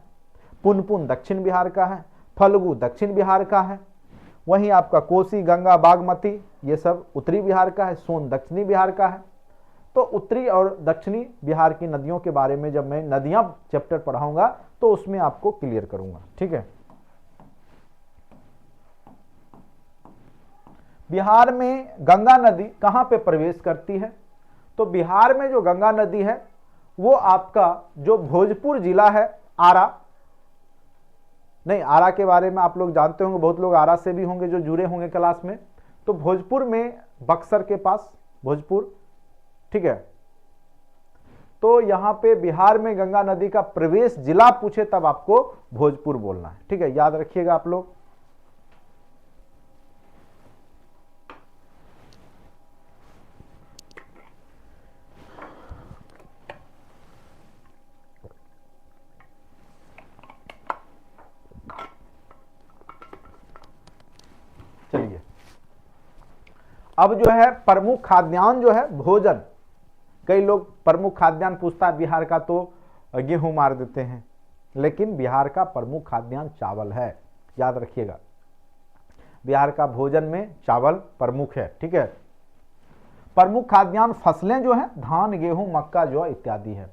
पुनपुन दक्षिण बिहार का है, फल्गु दक्षिण बिहार का है। वहीं आपका कोसी, गंगा, बागमती ये सब उत्तरी बिहार का है, सोन दक्षिणी बिहार का है। तो उत्तरी और दक्षिणी बिहार की नदियों के बारे में जब मैं नदियां चैप्टर पढ़ाऊंगा तो उसमें आपको क्लियर करूंगा। ठीक है, बिहार में गंगा नदी कहां पे प्रवेश करती है? तो बिहार में जो गंगा नदी है वो आपका जो भोजपुर जिला है, आरा नहीं, आरा के बारे में आप लोग जानते होंगे, बहुत लोग आरा से भी होंगे जो जुड़े होंगे क्लास में। तो भोजपुर में, बक्सर के पास भोजपुर। ठीक है, तो यहां पे बिहार में गंगा नदी का प्रवेश जिला पूछे तब आपको भोजपुर बोलना है। ठीक है, याद रखिएगा आप लोग। चलिए, अब जो है प्रमुख खाद्यान्न जो है भोजन, कई लोग प्रमुख खाद्यान्न पूछता है बिहार का तो गेहूं मार देते हैं, लेकिन बिहार का प्रमुख खाद्यान्न चावल है, याद रखिएगा। बिहार का भोजन में चावल प्रमुख है। ठीक है, प्रमुख खाद्यान्न फसलें जो है धान, गेहूं, मक्का, जौ इत्यादि है।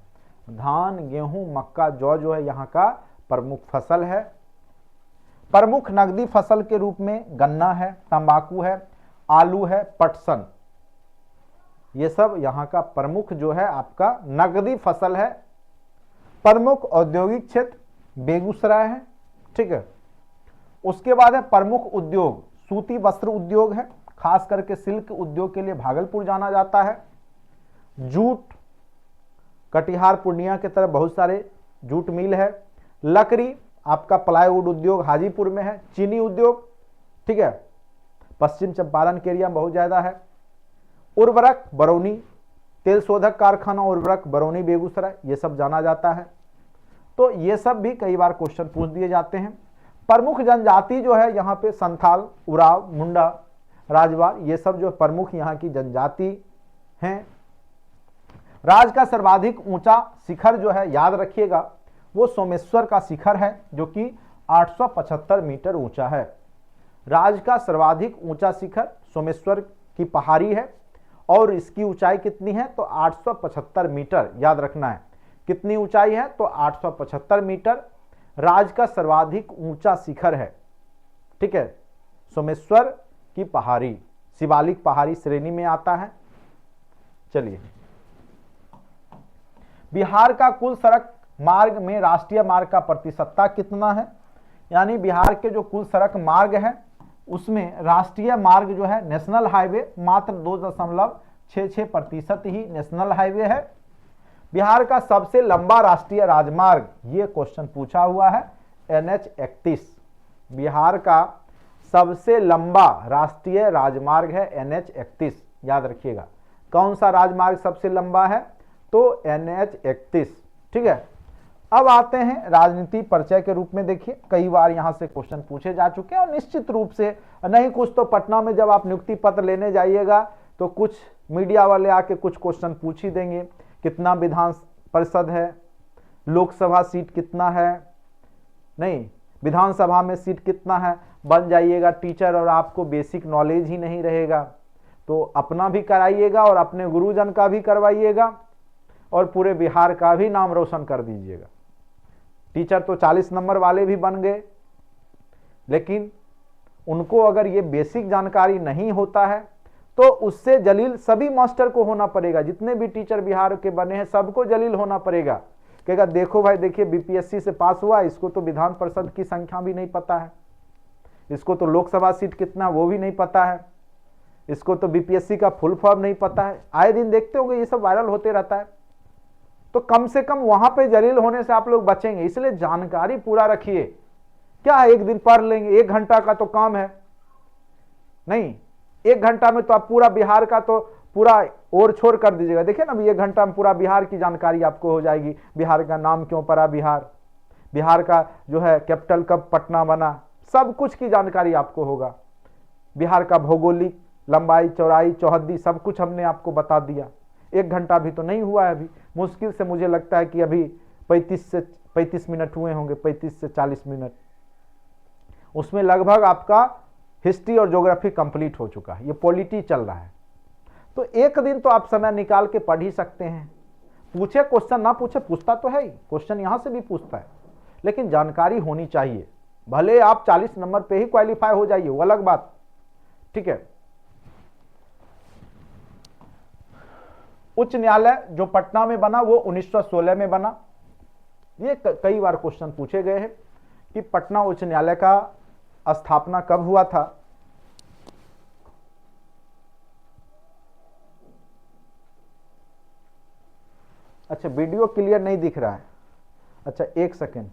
धान, गेहूं, मक्का, जौ जो है यहाँ का प्रमुख फसल है। प्रमुख नकदी फसल के रूप में गन्ना है, तंबाकू है, आलू है, पटसन, ये सब यहाँ का प्रमुख जो है आपका नकदी फसल है। प्रमुख औद्योगिक क्षेत्र बेगूसराय है। ठीक है, उसके बाद है प्रमुख उद्योग, सूती वस्त्र उद्योग है, खास करके सिल्क उद्योग के लिए भागलपुर जाना जाता है। जूट, कटिहार, पूर्णिया की तरफ बहुत सारे जूट मिल है। लकड़ी आपका प्लाईवुड उद्योग हाजीपुर में है। चीनी उद्योग, ठीक है, पश्चिम चंपारण के एरिया में बहुत ज्यादा है। उर्वरक बरौनी, तेल शोधक कारखाना उर्वरक बरौनी बेगूसराय, ये सब जाना जाता है। तो ये सब भी कई बार क्वेश्चन पूछ दिए जाते हैं। प्रमुख जनजाति जो है यहाँ पे संथाल, उराव, मुंडा, राजवार, ये सब जो प्रमुख यहाँ की जनजाति हैं। राज्य का सर्वाधिक ऊंचा शिखर जो है याद रखिएगा वो सोमेश्वर का शिखर है जो कि 875 मीटर ऊंचा है। राज्य का सर्वाधिक ऊंचा शिखर सोमेश्वर की पहाड़ी है और इसकी ऊंचाई कितनी है तो 875 मीटर, याद रखना है कितनी ऊंचाई है तो 875 मीटर राज्य का सर्वाधिक ऊंचा शिखर है। ठीक है, सोमेश्वर की पहाड़ी शिवालिक पहाड़ी श्रेणी में आता है। चलिए, बिहार का कुल सड़क मार्ग में राष्ट्रीय मार्ग का प्रतिशतता कितना है, यानी बिहार के जो कुल सड़क मार्ग है उसमें राष्ट्रीय मार्ग जो है नेशनल हाईवे मात्र 2.66% ही नेशनल हाईवे है। बिहार का सबसे लंबा राष्ट्रीय राजमार्ग, ये क्वेश्चन पूछा हुआ है, NH 31। बिहार का सबसे लंबा राष्ट्रीय राजमार्ग है NH 31, याद रखिएगा। कौन सा राजमार्ग सबसे लंबा है तो NH 31। ठीक है, अब आते हैं राजनीति परिचय के रूप में। देखिए कई बार यहां से क्वेश्चन पूछे जा चुके हैं और निश्चित रूप से नहीं कुछ तो पटना में जब आप नियुक्ति पत्र लेने जाइएगा तो कुछ मीडिया वाले आके कुछ क्वेश्चन पूछ ही देंगे। कितना विधान परिषद है, लोकसभा सीट कितना है, नहीं विधानसभा में सीट कितना है, बन जाइएगा टीचर और आपको बेसिक नॉलेज ही नहीं रहेगा। तो अपना भी कराइएगा और अपने गुरुजन का भी करवाइएगा और पूरे बिहार का भी नाम रोशन कर दीजिएगा। टीचर तो 40 नंबर वाले भी बन गए, लेकिन उनको अगर ये बेसिक जानकारी नहीं होता है तो उससे जलील सभी मास्टर को होना पड़ेगा। जितने भी टीचर बिहार के बने हैं सबको जलील होना पड़ेगा। कहेगा देखो भाई देखिए बीपीएससी से पास हुआ, इसको तो विधान परिषद की संख्या भी नहीं पता है, इसको तो लोकसभा सीट कितना वो भी नहीं पता है, इसको तो बीपीएससी का फुल फॉर्म नहीं पता है। आए दिन देखते होंगे ये सब वायरल होते रहता है। तो कम से कम वहां पे जलील होने से आप लोग बचेंगे, इसलिए जानकारी पूरा रखिए। क्या है, एक दिन पढ़ लेंगे, 1 घंटा का तो काम है, नहीं 1 घंटा में तो आप पूरा बिहार का तो पूरा ओर छोर कर दीजिएगा। देखिए ना, 1 घंटा में पूरा बिहार की जानकारी आपको हो जाएगी। बिहार का नाम क्यों पड़ा बिहार, बिहार का जो है कैपिटल कब पटना बना, सब कुछ की जानकारी आपको होगा। बिहार का भौगोलिक लंबाई चौड़ाई चौहद्दी सब कुछ हमने आपको बता दिया। 1 घंटा भी तो नहीं हुआ है अभी, मुश्किल से मुझे लगता है कि अभी 35 मिनट हुए होंगे, 35 से 40 मिनट। उसमें लगभग आपका हिस्ट्री और ज्योग्राफी कंप्लीट हो चुका है, ये पॉलिटी चल रहा है। तो एक दिन तो आप समय निकाल के पढ़ ही सकते हैं। पूछे क्वेश्चन ना पूछे, पूछता तो है ही, क्वेश्चन यहां से भी पूछता है, लेकिन जानकारी होनी चाहिए। भले आप 40 नंबर पे ही क्वालिफाई हो जाइए, वो अलग बात। ठीक है, उच्च न्यायालय जो पटना में बना वो 1916 में बना। ये कई बार क्वेश्चन पूछे गए हैं कि पटना उच्च न्यायालय का स्थापना कब हुआ था। अच्छा, वीडियो क्लियर नहीं दिख रहा है, अच्छा 1 सेकेंड।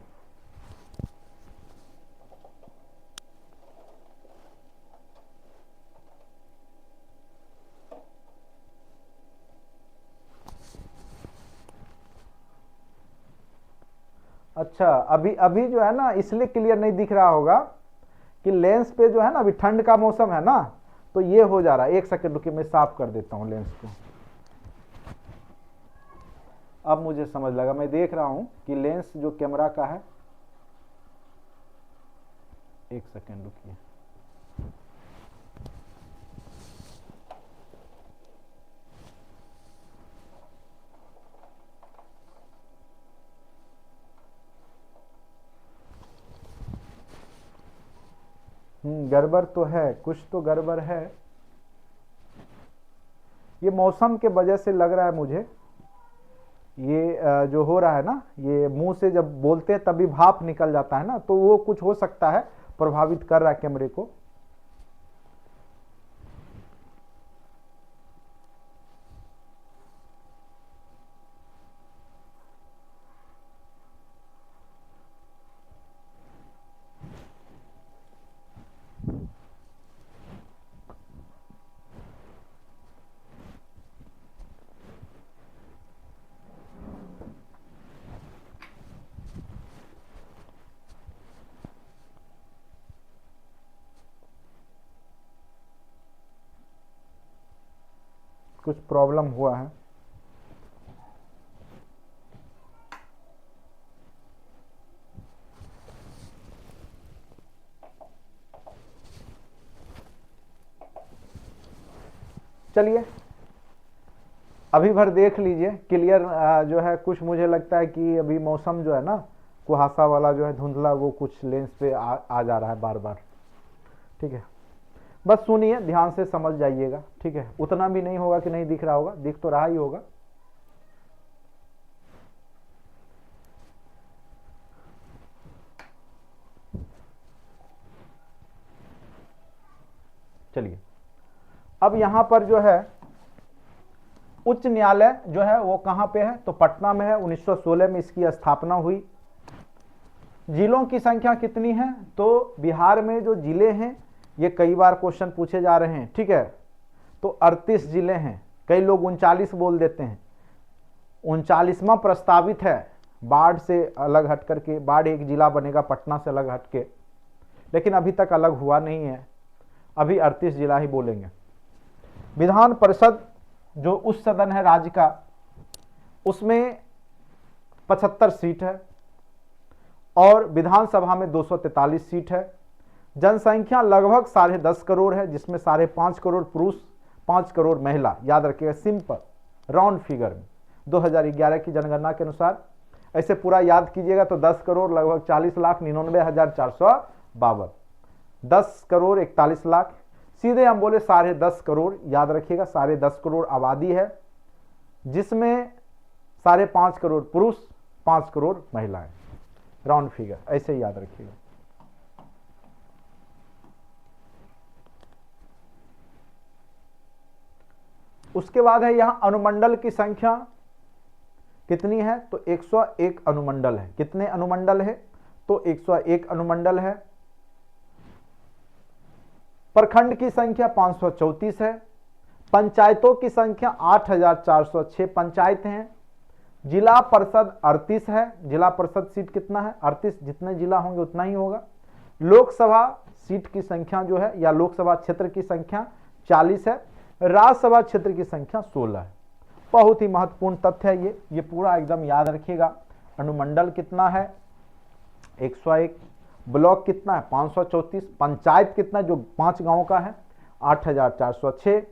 अच्छा, अभी जो है ना इसलिए क्लियर नहीं दिख रहा होगा कि लेंस पे जो है ना अभी ठंड का मौसम है ना, तो ये हो जा रहा है। 1 सेकेंड रुकिए, मैं साफ कर देता हूं लेंस को। अब मुझे समझ लगा, मैं देख रहा हूं कि लेंस जो कैमरा का है, 1 सेकेंड रुकिए। गड़बड़ तो है, कुछ तो गड़बड़ है। ये मौसम के वजह से लग रहा है मुझे। ये जो हो रहा है ना, ये मुंह से जब बोलते हैं तभी भाप निकल जाता है ना, तो वो कुछ हो सकता है प्रभावित कर रहा है कैमरे को। कुछ प्रॉब्लम हुआ है। चलिए अभी भर देख लीजिए क्लियर जो है। कुछ मुझे लगता है कि अभी मौसम जो है ना कुहासा वाला जो है धुंधला, वो कुछ लेंस पे आ जा रहा है बार बार। ठीक है, बस सुनिए, ध्यान से समझ जाइएगा। ठीक है, उतना भी नहीं होगा कि नहीं दिख रहा होगा, दिख तो रहा ही होगा। चलिए अब यहां पर जो है उच्च न्यायालय जो है वो कहां पे है, तो पटना में है। 1916 में इसकी स्थापना हुई। जिलों की संख्या कितनी है, तो बिहार में जो जिले हैं ये कई बार क्वेश्चन पूछे जा रहे हैं। ठीक है, तो 38 जिले हैं। कई लोग 39 बोल देते हैं। 39वां प्रस्तावित है, बाढ़ से अलग हट करके। बाढ़ एक जिला बनेगा पटना से अलग हट के, लेकिन अभी तक अलग हुआ नहीं है। अभी 38 जिला ही बोलेंगे। विधान परिषद जो उच्च सदन है राज्य का, उसमें 75 सीट है और विधानसभा में 243 सीट है। जनसंख्या लगभग 10.5 करोड़ है, जिसमें 5.5 करोड़ पुरुष, 5 करोड़ महिला। याद रखिएगा, सिंपल राउंड फिगर में 2011 की जनगणना के अनुसार। ऐसे पूरा याद कीजिएगा तो 10 करोड़ लगभग 40,99,452, 10 करोड़ 41 लाख। सीधे हम बोले 10.5 करोड़। याद रखिएगा 10.5 करोड़ आबादी है, जिसमें 5.5 करोड़ पुरुष, 5 करोड़ महिलाएं। राउंड फिगर ऐसे ही याद रखिएगा। उसके बाद है यहां अनुमंडल की संख्या कितनी है, तो 101 अनुमंडल है। कितने अनुमंडल है, तो 101 अनुमंडल है। प्रखंड की संख्या 534 है। पंचायतों की संख्या 8,406 पंचायत हैं। जिला परिषद 38 है। जिला परिषद सीट कितना है, 38। जितने जिला होंगे उतना ही होगा। लोकसभा सीट की संख्या जो है, या लोकसभा क्षेत्र की संख्या 40 है। राज्यसभा क्षेत्र की संख्या 16 है। बहुत ही महत्वपूर्ण तथ्य है ये पूरा एकदम याद रखिएगा। अनुमंडल कितना है, 101। ब्लॉक कितना है, 534। पंचायत कितना, जो 5 गांव का है, 8,406।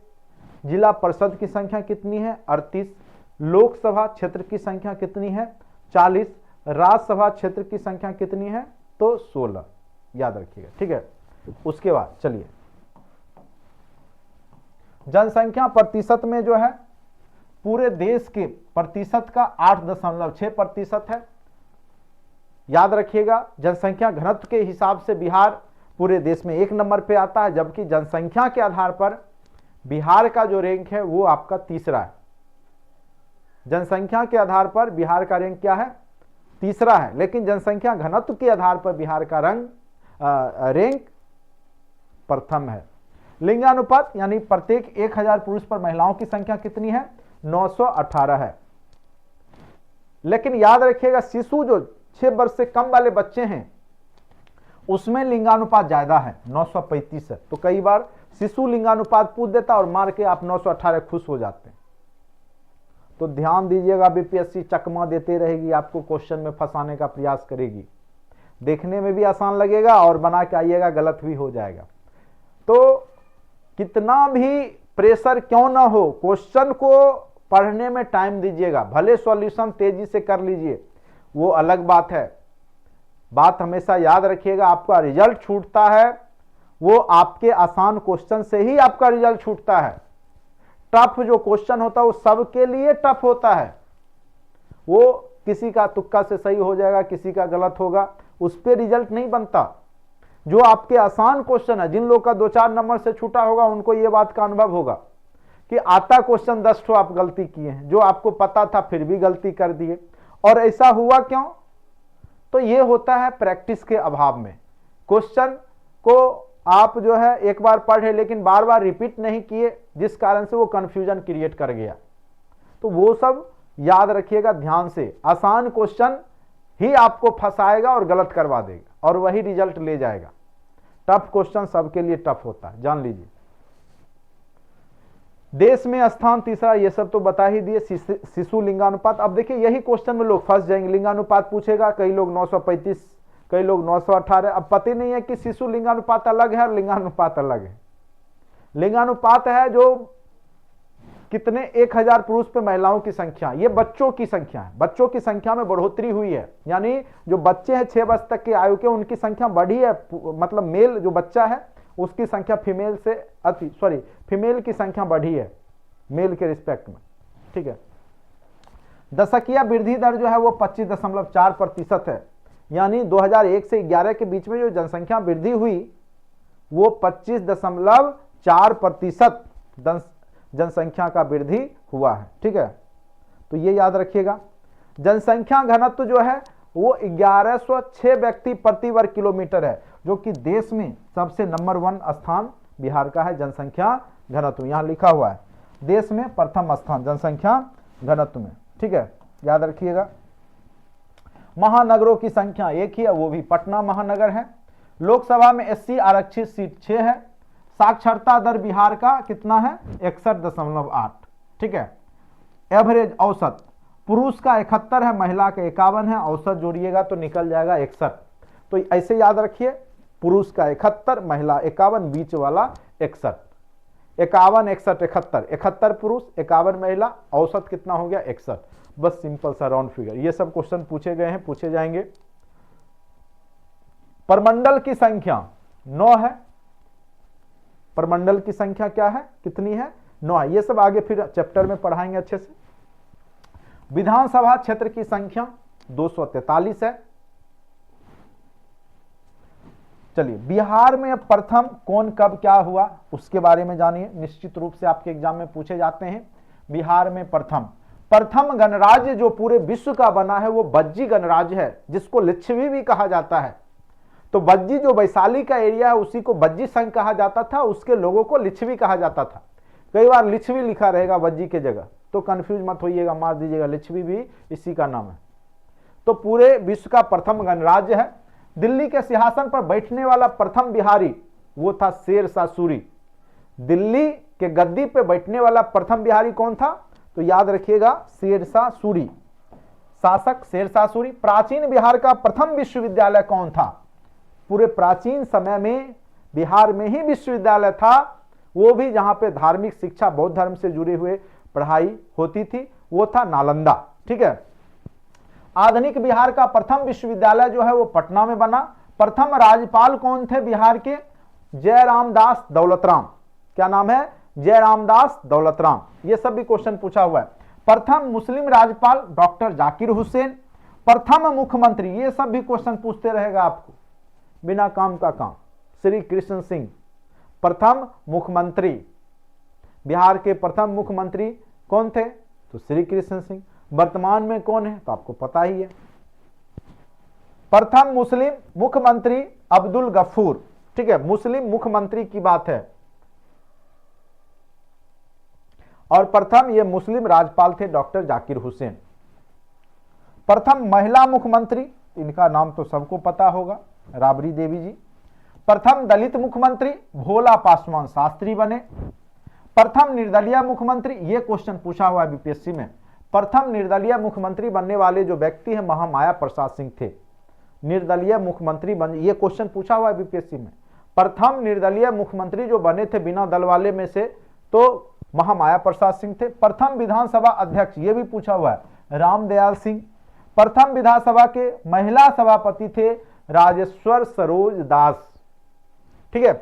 जिला परिषद की संख्या कितनी है, 38। लोकसभा क्षेत्र की संख्या कितनी है, 40। राज्यसभा क्षेत्र की संख्या कितनी है, तो 16। याद रखिएगा। ठीक है, उसके बाद चलिए जनसंख्या प्रतिशत में जो है पूरे देश के प्रतिशत का 8.6% है। याद रखिएगा जनसंख्या घनत्व के हिसाब से बिहार पूरे देश में 1 नंबर पे आता है, जबकि जनसंख्या के आधार पर बिहार का जो रैंक है वो आपका तीसरा है। जनसंख्या के आधार पर बिहार का रैंक क्या है, तीसरा है। लेकिन जनसंख्या घनत्व के आधार पर बिहार का रैंक प्रथम है। लिंगानुपात यानी प्रत्येक 1000 पुरुष पर महिलाओं की संख्या कितनी है, 918 है। लेकिन याद रखिएगा शिशु जो 6 वर्ष से कम वाले बच्चे हैं उसमें लिंगानुपात ज्यादा है, 935 है। तो कई बार शिशु लिंगानुपात पूछ देता और मार के आप 918 खुश हो जाते हैं। तो ध्यान दीजिएगा, बीपीएससी चकमा देते रहेगी, आपको क्वेश्चन में फंसाने का प्रयास करेगी। देखने में भी आसान लगेगा और बना के आइएगा गलत भी हो जाएगा। तो कितना भी प्रेशर क्यों ना हो, क्वेश्चन को पढ़ने में टाइम दीजिएगा। भले सॉल्यूशन तेजी से कर लीजिए, वो अलग बात है। बात हमेशा याद रखिएगा, आपका रिजल्ट छूटता है वो आपके आसान क्वेश्चन से ही आपका रिजल्ट छूटता है। टफ जो क्वेश्चन होता है वो सबके लिए टफ होता है। वो किसी का तुक्का से सही हो जाएगा, किसी का गलत होगा, उस पर रिजल्ट नहीं बनता। जो आपके आसान क्वेश्चन है, जिन लोग का 2-4 नंबर से छूटा होगा उनको ये बात का अनुभव होगा कि आता क्वेश्चन 10 ठो आप गलती किए हैं, जो आपको पता था फिर भी गलती कर दिए। और ऐसा हुआ क्यों, तो ये होता है प्रैक्टिस के अभाव में। क्वेश्चन को आप जो है एक बार पढ़े लेकिन बार बार रिपीट नहीं किए, जिस कारण से वो कंफ्यूजन क्रिएट कर गया। तो वो सब याद रखिएगा ध्यान से। आसान क्वेश्चन ही आपको फंसाएगा और गलत करवा देगा और वही रिजल्ट ले जाएगा। टफ क्वेश्चन सबके लिए टफ होता है, जान लीजिए। देश में स्थान तीसरा, ये सब तो बता ही दिए। शिशु लिंगानुपात, अब देखिए यही क्वेश्चन में लोग फंस जाएंगे। लिंगानुपात पूछेगा, कई लोग 935, कई लोग 918, अब पता नहीं है कि शिशु लिंगानुपात अलग है और लिंगानुपात अलग है। लिंगानुपात है जो कितने 1000 पुरुष पे महिलाओं की संख्या, ये बच्चों की संख्या है, बच्चों की संख्या में बढ़ोतरी हुई है, यानी जो बच्चे हैं 6 वर्ष तक की आयु के उनकी संख्या बढ़ी है, मतलब मेल जो बच्चा है उसकी संख्या फीमेल से फीमेल की संख्या बढ़ी है मेल के रिस्पेक्ट में, ठीक है। दशकीय वृद्धि दर जो है वो 25.4% है, यानी 2001 से 11 के बीच में जो जनसंख्या वृद्धि हुई वो 25.4% जनसंख्या का वृद्धि हुआ है, ठीक है। तो ये याद रखिएगा। जनसंख्या घनत्व जो है वो 1106 व्यक्ति प्रति वर्ग किलोमीटर है, जो कि देश में सबसे नंबर 1 स्थान बिहार का है जनसंख्या घनत्व। यहां लिखा हुआ है देश में प्रथम स्थान जनसंख्या घनत्व में, ठीक है, याद रखिएगा। महानगरों की संख्या एक ही है, वो भी पटना महानगर है। लोकसभा में SC आरक्षित सीट 6 है। साक्षरता दर बिहार का कितना है 61.8, ठीक है। एवरेज औसत पुरुष का 71 है, महिला का 51 है, औसत जोड़िएगा तो निकल जाएगा 61। तो ऐसे याद रखिए, पुरुष का 71, महिला 51, बीच वाला 61। 51, 61, 71, 71 पुरुष 51 महिला, औसत कितना हो गया 61। बस सिंपल सा राउंड फिगर। ये सब क्वेश्चन पूछे गए हैं, पूछे जाएंगे। परमंडल की संख्या 9 है। परमंडल की संख्या क्या है, कितनी है 9 है। ये सब आगे फिर चैप्टर में पढ़ाएंगे अच्छे से। विधानसभा क्षेत्र की संख्या 243 है। चलिए, बिहार में प्रथम कौन कब क्या हुआ उसके बारे में जानिए, निश्चित रूप से आपके एग्जाम में पूछे जाते हैं। बिहार में प्रथम गणराज्य जो पूरे विश्व का बना है वो बज्जी गणराज्य है, जिसको लिच्छवी भी कहा जाता है। तो बज्जी जो वैशाली का एरिया है उसी को बज्जी संघ कहा जाता था, उसके लोगों को लिच्छवी कहा जाता था। कई बार लिच्छवी लिखा रहेगा बज्जी के जगह, तो कंफ्यूज मत होइएगा, मार दीजिएगा, लिच्छवी भी इसी का नाम है। तो पूरे विश्व का प्रथम गणराज्य है। दिल्ली के सिंहासन पर बैठने वाला प्रथम बिहारी वो था शेरशाह सूरी। दिल्ली के गद्दी पे बैठने वाला प्रथम बिहारी कौन था, तो याद रखिएगा शेरशाह सूरी, शासक शेरशाह सूरी। प्राचीन बिहार का प्रथम विश्वविद्यालय कौन था, पूरे प्राचीन समय में बिहार में ही विश्वविद्यालय था, वो भी जहां पे धार्मिक शिक्षा बौद्ध धर्म से जुड़े हुए पढ़ाई होती थी, वो था नालंदा, ठीक है। आधुनिक बिहार का प्रथम विश्वविद्यालय जो है वो पटना में बना। प्रथम राज्यपाल कौन थे बिहार के, जयराम दास दौलतराम। क्या नाम है, जयराम दास दौलतराम। ये सब भी क्वेश्चन पूछा हुआ है। प्रथम मुस्लिम राज्यपाल डॉक्टर जाकिर हुसैन। प्रथम मुख्यमंत्री, ये सब भी क्वेश्चन पूछते रहेगा आपको, बिना काम का काम, श्री कृष्ण सिंह। प्रथम मुख्यमंत्री, बिहार के प्रथम मुख्यमंत्री कौन थे, तो श्री कृष्ण सिंह। वर्तमान में कौन है, तो आपको पता ही है। प्रथम मुस्लिम मुख्यमंत्री अब्दुल गफूर, ठीक है, मुस्लिम मुख्यमंत्री की बात है। और प्रथम ये मुस्लिम राज्यपाल थे डॉक्टर जाकिर हुसैन। प्रथम महिला मुख्यमंत्री, इनका नाम तो सबको पता होगा, राबड़ी देवी जी। प्रथम दलित मुख्यमंत्री भोला पासवान शास्त्री बने। प्रथम निर्दलीय मुख्यमंत्री, ये क्वेश्चन पूछा हुआ है बीपीएससी में, प्रथम निर्दलीय मुख्यमंत्री बनने वाले जो व्यक्ति है महामाया प्रसाद सिंह थे। निर्दलीय मुख्यमंत्री बन, ये क्वेश्चन पूछा हुआ है बीपीएससी में। प्रथम निर्दलीय मुख्यमंत्री जो बने थे बिना दल वाले में से, तो महामाया प्रसाद सिंह थे। प्रथम विधानसभा अध्यक्ष, ये भी पूछा हुआ है, रामदयाल सिंह। प्रथम विधानसभा के महिला सभापति थे राजेश्वर सरोज दास, ठीक है।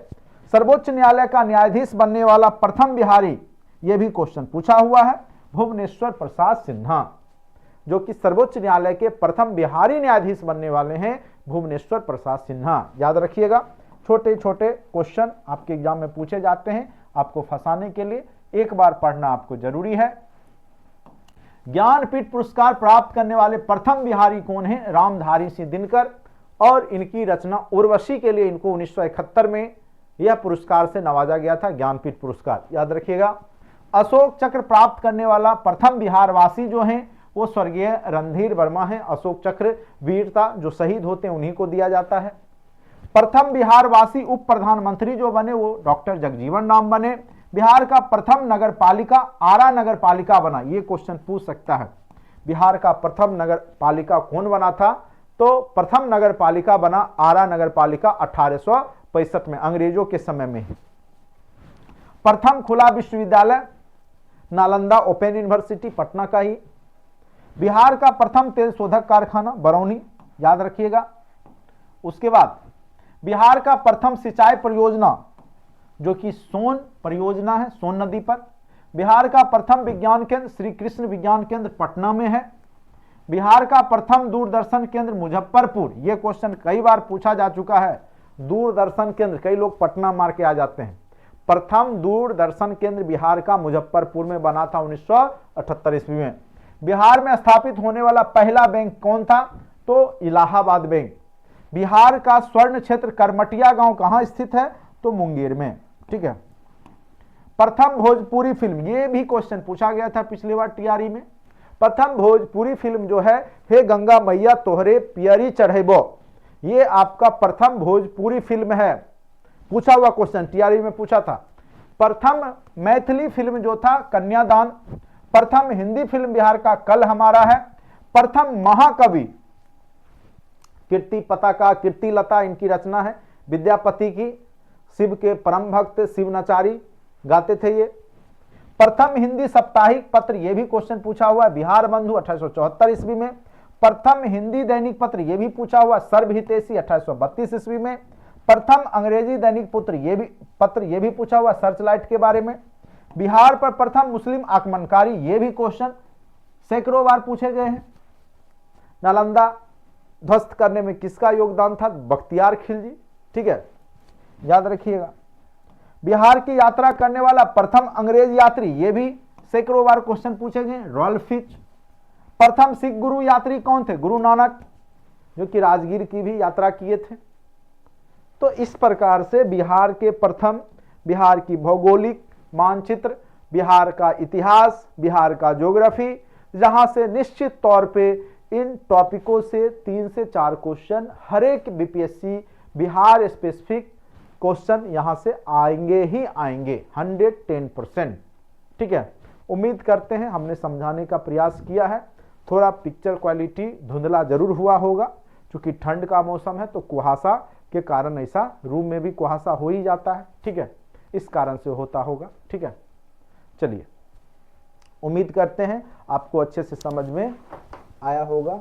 सर्वोच्च न्यायालय का न्यायाधीश बनने वाला प्रथम बिहारी, यह भी क्वेश्चन पूछा हुआ है, भुवनेश्वर प्रसाद सिन्हा, जो कि सर्वोच्च न्यायालय के प्रथम बिहारी न्यायाधीश बनने वाले हैं, भुवनेश्वर प्रसाद सिन्हा। याद रखिएगा, छोटे छोटे क्वेश्चन आपके एग्जाम में पूछे जाते हैं, आपको फंसाने के लिए एक बार पढ़ना आपको जरूरी है। ज्ञानपीठ पुरस्कार प्राप्त करने वाले प्रथम बिहारी कौन है, रामधारी सिंह दिनकर। और इनकी रचना उर्वशी के लिए इनको 1971 में यह पुरस्कार से नवाजा गया था, ज्ञानपीठ पुरस्कार। याद रखिएगा। अशोक चक्र प्राप्त करने वाला प्रथम बिहारवासी जो हैं वो स्वर्गीय रणधीर वर्मा हैं। अशोक चक्र वीरता जो शहीद होते हैं उन्हीं को दिया जाता है। प्रथम बिहारवासी उप प्रधानमंत्री जो बने वो डॉक्टर जगजीवन राम बने। बिहार का प्रथम नगर पालिका आरा नगर पालिका बना, ये क्वेश्चन पूछ सकता है। बिहार का प्रथम नगर पालिका कौन बना था? तो प्रथम नगर पालिका बना आरा नगर पालिका 1865 में, अंग्रेजों के समय में ही। प्रथम खुला विश्वविद्यालय नालंदा ओपन यूनिवर्सिटी, पटना का ही। बिहार का प्रथम तेल शोधक कारखाना बरौनी, याद रखिएगा। उसके बाद बिहार का प्रथम सिंचाई परियोजना जो कि सोन परियोजना है, सोन नदी पर। बिहार का प्रथम विज्ञान केंद्र श्री कृष्ण विज्ञान केंद्र पटना में है। बिहार का प्रथम दूरदर्शन केंद्र मुजफ्फरपुर, यह क्वेश्चन कई बार पूछा जा चुका है। दूरदर्शन केंद्र, कई लोग पटना मार के आ जाते हैं। प्रथम दूरदर्शन केंद्र बिहार का मुजफ्फरपुर में बना था 1978 ईस्वी में। बिहार में स्थापित होने वाला पहला बैंक कौन था? तो इलाहाबाद बैंक। बिहार का स्वर्ण क्षेत्र करमटिया गांव कहां स्थित है? तो मुंगेर में, ठीक है। प्रथम भोजपुरी फिल्म, ये भी क्वेश्चन पूछा गया था पिछली बार टीआरई में। प्रथम भोजपुरी फिल्म जो है हे गंगा मैया तोहरे पियरी चढ़ेबो, ये आपका प्रथम भोजपुरी फिल्म है, पूछा हुआ क्वेश्चन टीआरई में पूछा था। प्रथम मैथिली फिल्म जो था कन्यादान। प्रथम हिंदी फिल्म बिहार का कल हमारा है। प्रथम महाकवि कीर्ति पताका, कीर्ति लता इनकी रचना है, विद्यापति की। शिव के परम भक्त शिवनाचारी गाते थे ये। प्रथम हिंदी साप्ताहिक पत्र, ये भी क्वेश्चन पूछा हुआ है, बिहार बंधु 1874 ईस्वी में। प्रथम हिंदी दैनिक पत्र, ये भी पूछा हुआ, सर्वहितैषी 1832 ईस्वी में। प्रथम अंग्रेजी दैनिक पत्र, ये भी पूछा हुआ, सर्चलाइट के बारे में। बिहार पर प्रथम मुस्लिम आक्रमणकारी, ये भी क्वेश्चन सैकड़ों बार पूछे गए हैं। नालंदा ध्वस्त करने में किसका योगदान था? बख्तियार खिलजी, ठीक है, याद रखिएगा। बिहार की यात्रा करने वाला प्रथम अंग्रेज यात्री, ये भी सैकड़ों बार क्वेश्चन पूछे गए, रॉल्फ फिच। प्रथम सिख गुरु यात्री कौन थे? गुरु नानक, जो कि राजगीर की भी यात्रा किए थे। तो इस प्रकार से बिहार के प्रथम, बिहार की भौगोलिक मानचित्र, बिहार का इतिहास, बिहार का ज्योग्राफी, जहां से निश्चित तौर पे इन टॉपिकों से 3 से 4 क्वेश्चन हर एक बीपीएससी बिहार स्पेसिफिक क्वेश्चन यहां से आएंगे ही आएंगे 110%, ठीक है। उम्मीद करते हैं हमने समझाने का प्रयास किया है। थोड़ा पिक्चर क्वालिटी धुंधला जरूर हुआ होगा, क्योंकि ठंड का मौसम है तो कुहासा के कारण ऐसा, रूम में भी कुहासा हो ही जाता है, ठीक है, इस कारण से होता होगा, ठीक है। चलिए, उम्मीद करते हैं आपको अच्छे से समझ में आया होगा।